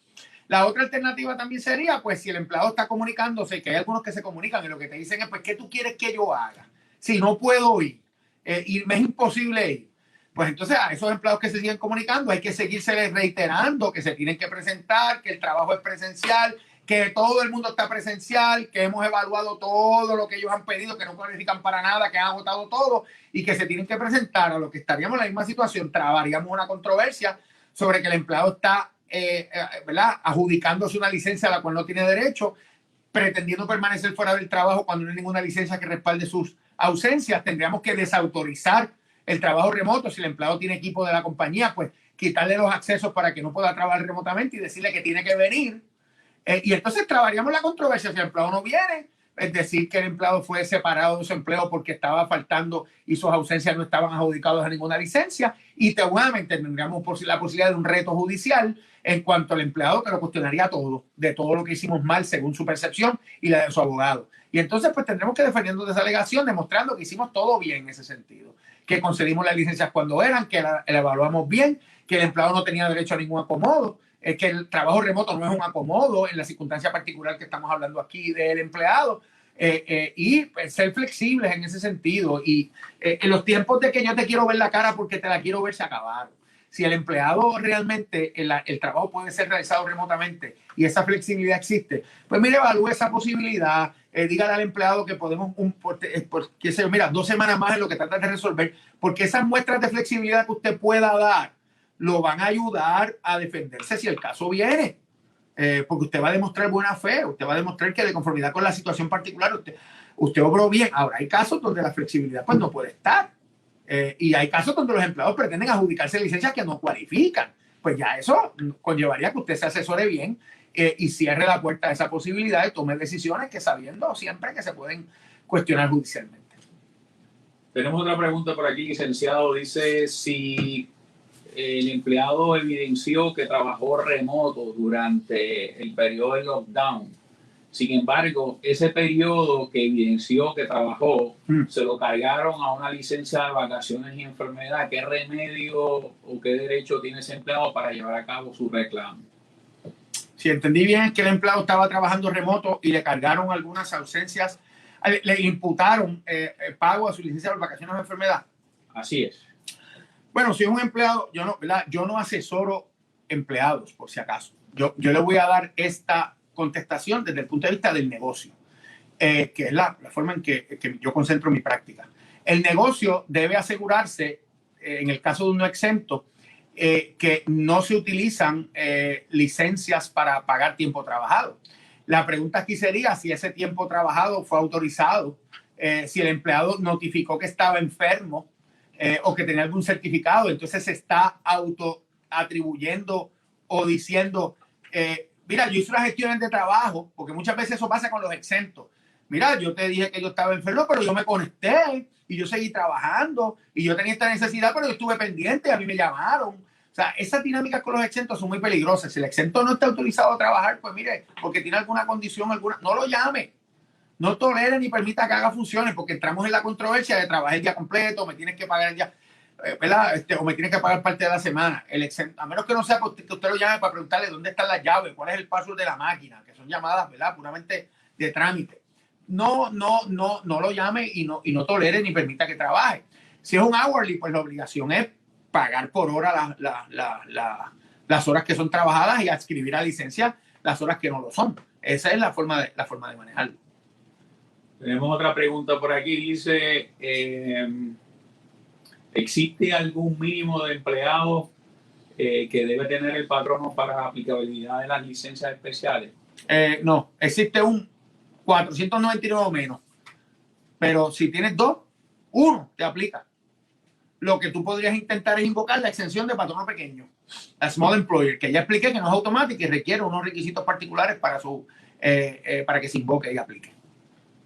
La otra alternativa también sería, pues, si el empleado está comunicándose, que hay algunos que se comunican y lo que te dicen es, pues, ¿qué tú quieres que yo haga? Si no puedo ir y me es imposible ir, pues entonces a esos empleados que se siguen comunicando hay que seguirse reiterando que se tienen que presentar, que el trabajo es presencial, que todo el mundo está presencial, que hemos evaluado todo lo que ellos han pedido, que no cualifican para nada, que han agotado todo y que se tienen que presentar. A lo que estaríamos en la misma situación, trabaríamos una controversia sobre que el empleado está ¿verdad? Adjudicándose una licencia a la cual no tiene derecho, pretendiendo permanecer fuera del trabajo cuando no hay ninguna licencia que respalde sus ausencias. Tendríamos que desautorizar el trabajo remoto. Si el empleado tiene equipo de la compañía, pues quitarle los accesos para que no pueda trabajar remotamente y decirle que tiene que venir. Y entonces trabaríamos la controversia. Si el empleado no viene, es decir, que el empleado fue separado de su empleo porque estaba faltando y sus ausencias no estaban adjudicadas a ninguna licencia. Y seguramente tendríamos la posibilidad de un reto judicial en cuanto al empleado, que lo cuestionaría todo, de todo lo que hicimos mal según su percepción y la de su abogado. Y entonces pues tendremos que defendernos de esa alegación, demostrando que hicimos todo bien en ese sentido, que concedimos las licencias cuando eran, que la evaluamos bien, que el empleado no tenía derecho a ningún acomodo, que el trabajo remoto no es un acomodo en la circunstancia particular que estamos hablando aquí del empleado, y pues, ser flexibles en ese sentido. Y en los tiempos de que yo te quiero ver la cara porque te la quiero ver se acabaron. Si el empleado realmente, el trabajo puede ser realizado remotamente y esa flexibilidad existe, pues mire, evalúe esa posibilidad, dígale al empleado que podemos, mira, 2 semanas más en lo que trata de resolver, porque esas muestras de flexibilidad que usted pueda dar lo van a ayudar a defenderse si el caso viene. Porque usted va a demostrar buena fe, usted va a demostrar que de conformidad con la situación particular usted obró bien. Ahora, hay casos donde la flexibilidad pues no puede estar. Y hay casos donde los empleados pretenden adjudicarse licencias que no cualifican. Pues ya eso conllevaría que usted se asesore bien y cierre la puerta a esa posibilidad de tomar decisiones que sabiendo siempre que se pueden cuestionar judicialmente. Tenemos otra pregunta por aquí, licenciado. Dice si el empleado evidenció que trabajó remoto durante el periodo de lockdown. Sin embargo, ese periodo que evidenció que trabajó, se lo cargaron a una licencia de vacaciones y enfermedad. ¿Qué remedio o qué derecho tiene ese empleado para llevar a cabo su reclamo? Si entendí bien, es que el empleado estaba trabajando remoto y le cargaron algunas ausencias, le imputaron pago a su licencia de vacaciones o enfermedad. Así es. Bueno, si es un empleado, yo no asesoro empleados, por si acaso. Yo le voy a dar esta contestación desde el punto de vista del negocio, que es la forma en que yo concentro mi práctica. El negocio debe asegurarse, en el caso de un no exento, que no se utilizan licencias para pagar tiempo trabajado. La pregunta aquí sería si ese tiempo trabajado fue autorizado, si el empleado notificó que estaba enfermo, o que tenía algún certificado, entonces se está autoatribuyendo o diciendo, mira, yo hice unas gestiones de trabajo, porque muchas veces eso pasa con los exentos. Mira, yo te dije que yo estaba enfermo, pero yo me conecté y yo seguí trabajando y yo tenía esta necesidad, pero yo estuve pendiente y a mí me llamaron. O sea, esas dinámicas con los exentos son muy peligrosas. Si el exento no está autorizado a trabajar, pues mire, porque tiene alguna condición, no lo llame. No tolere ni permita que haga funciones, porque entramos en la controversia de trabajar el día completo, me tienes que pagar el día, ¿verdad? O me tienes que pagar parte de la semana. A menos que no sea que usted lo llame para preguntarle dónde están las llaves, cuál es el password de la máquina, que son llamadas, ¿verdad? Puramente de trámite. No lo llame y no tolere ni permita que trabaje. Si es un hourly, pues la obligación es pagar por hora las horas que son trabajadas y adscribir a licencia las horas que no lo son. Esa es la forma de manejarlo. Tenemos otra pregunta por aquí. Dice, ¿existe algún mínimo de empleados que debe tener el patrono para la aplicabilidad de las licencias especiales? No, existe un 499 o menos. Pero si tienes 2, 1 te aplica. Lo que tú podrías intentar es invocar la exención de patrono pequeño, la small employer, que ya expliqué que no es automática y requiere unos requisitos particulares para que se invoque y aplique.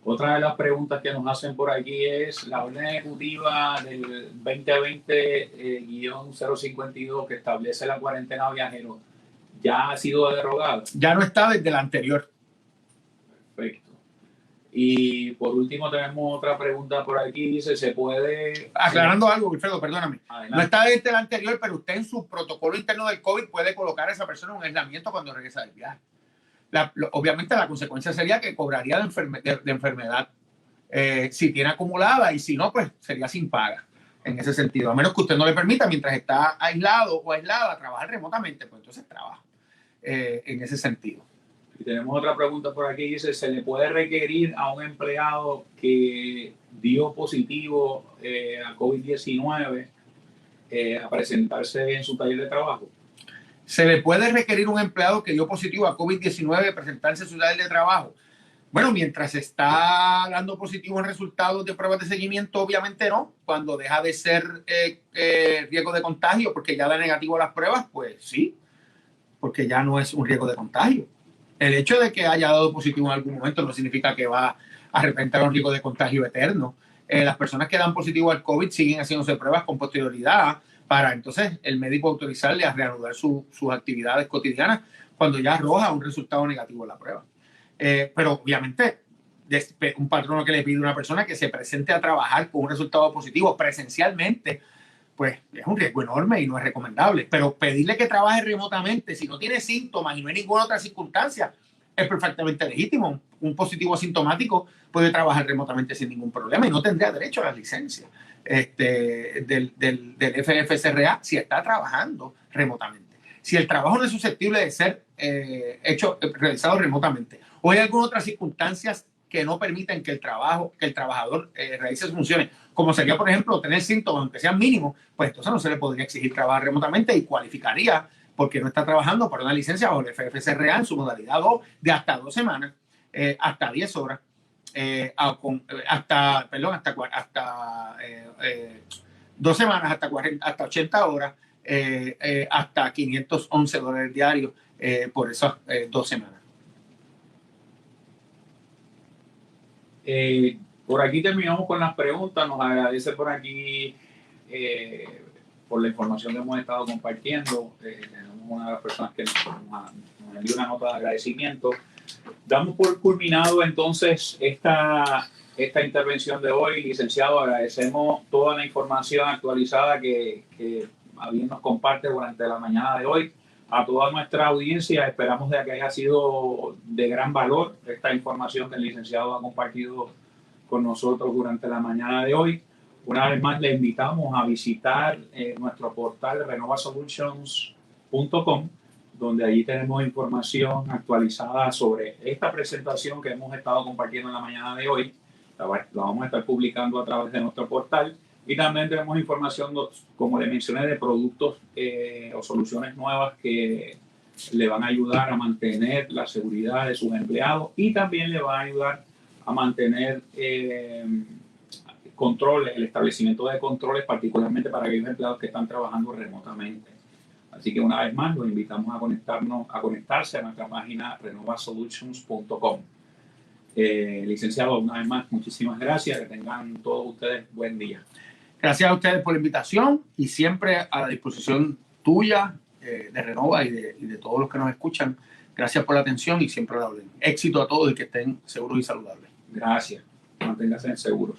Otra de las preguntas que nos hacen por aquí es la orden ejecutiva del 2020-052 que establece la cuarentena viajero. ¿Ya ha sido derogada? Ya no está desde la anterior. Perfecto. Y por último tenemos otra pregunta por aquí, dice, ¿se puede...? Aclarando algo, Wilfredo, perdóname. Adelante. No está desde el anterior, pero usted en su protocolo interno del COVID puede colocar a esa persona en un aislamiento cuando regresa del viaje. Obviamente la consecuencia sería que cobraría de enfermedad si tiene acumulada, y si no, pues sería sin paga en ese sentido. A menos que usted no le permita, mientras está aislado o aislada, trabajar remotamente, pues entonces trabaja en ese sentido. Y tenemos otra pregunta por aquí, dice, ¿se le puede requerir a un empleado que dio positivo a COVID-19 a presentarse en su taller de trabajo? ¿Se le puede requerir a un empleado que dio positivo a COVID-19 presentarse en su taller de trabajo? Bueno, mientras está dando positivo en resultados de pruebas de seguimiento, obviamente no. Cuando deja de ser riesgo de contagio porque ya da negativo a las pruebas, pues sí, porque ya no es un riesgo de contagio. El hecho de que haya dado positivo en algún momento no significa que va a representar un riesgo de contagio eterno. Las personas que dan positivo al COVID siguen haciéndose pruebas con posterioridad para entonces el médico autorizarle a reanudar sus actividades cotidianas cuando ya arroja un resultado negativo en la prueba. Pero obviamente un patrono que le pide a una persona que se presente a trabajar con un resultado positivo presencialmente, pues es un riesgo enorme y no es recomendable. Pero pedirle que trabaje remotamente si no tiene síntomas y no hay ninguna otra circunstancia es perfectamente legítimo. Un positivo asintomático puede trabajar remotamente sin ningún problema y no tendría derecho a la licencia del FFSRA si está trabajando remotamente. Si el trabajo no es susceptible de ser realizado remotamente o hay alguna otra circunstancias que no permiten que el trabajador realice sus funciones, como sería, por ejemplo, tener síntomas, aunque sean mínimos, pues entonces no se le podría exigir trabajar remotamente y cualificaría porque no está trabajando para una licencia bajo el FFSRA en su modalidad 2 de hasta 2 semanas, hasta 10 horas, hasta 2 semanas, hasta 80 horas, hasta $511 diarios por esas 2 semanas. Por aquí terminamos con las preguntas. Nos agradece por aquí por la información que hemos estado compartiendo. Tenemos una de las personas que nos envió una nota de agradecimiento. Damos por culminado entonces esta intervención de hoy, licenciado. Agradecemos toda la información actualizada que bien nos comparte durante la mañana de hoy. A toda nuestra audiencia, esperamos de que haya sido de gran valor esta información que el licenciado ha compartido con nosotros durante la mañana de hoy. Una vez más, le invitamos a visitar nuestro portal renovasolutions.com, donde allí tenemos información actualizada sobre esta presentación que hemos estado compartiendo en la mañana de hoy. La vamos a estar publicando a través de nuestro portal. Y también tenemos información, como le mencioné, de productos o soluciones nuevas que le van a ayudar a mantener la seguridad de sus empleados y también le van a ayudar a mantener controles, el establecimiento de controles, particularmente para aquellos empleados que están trabajando remotamente. Así que una vez más los invitamos a conectarse a nuestra página renovasolutions.com. Licenciado, una vez más, muchísimas gracias. Que tengan todos ustedes buen día. Gracias a ustedes por la invitación y siempre a la disposición tuya, de Renova y de todos los que nos escuchan. Gracias por la atención y siempre la orden. Éxito a todos y que estén seguros y saludables. Gracias. Manténganse seguros.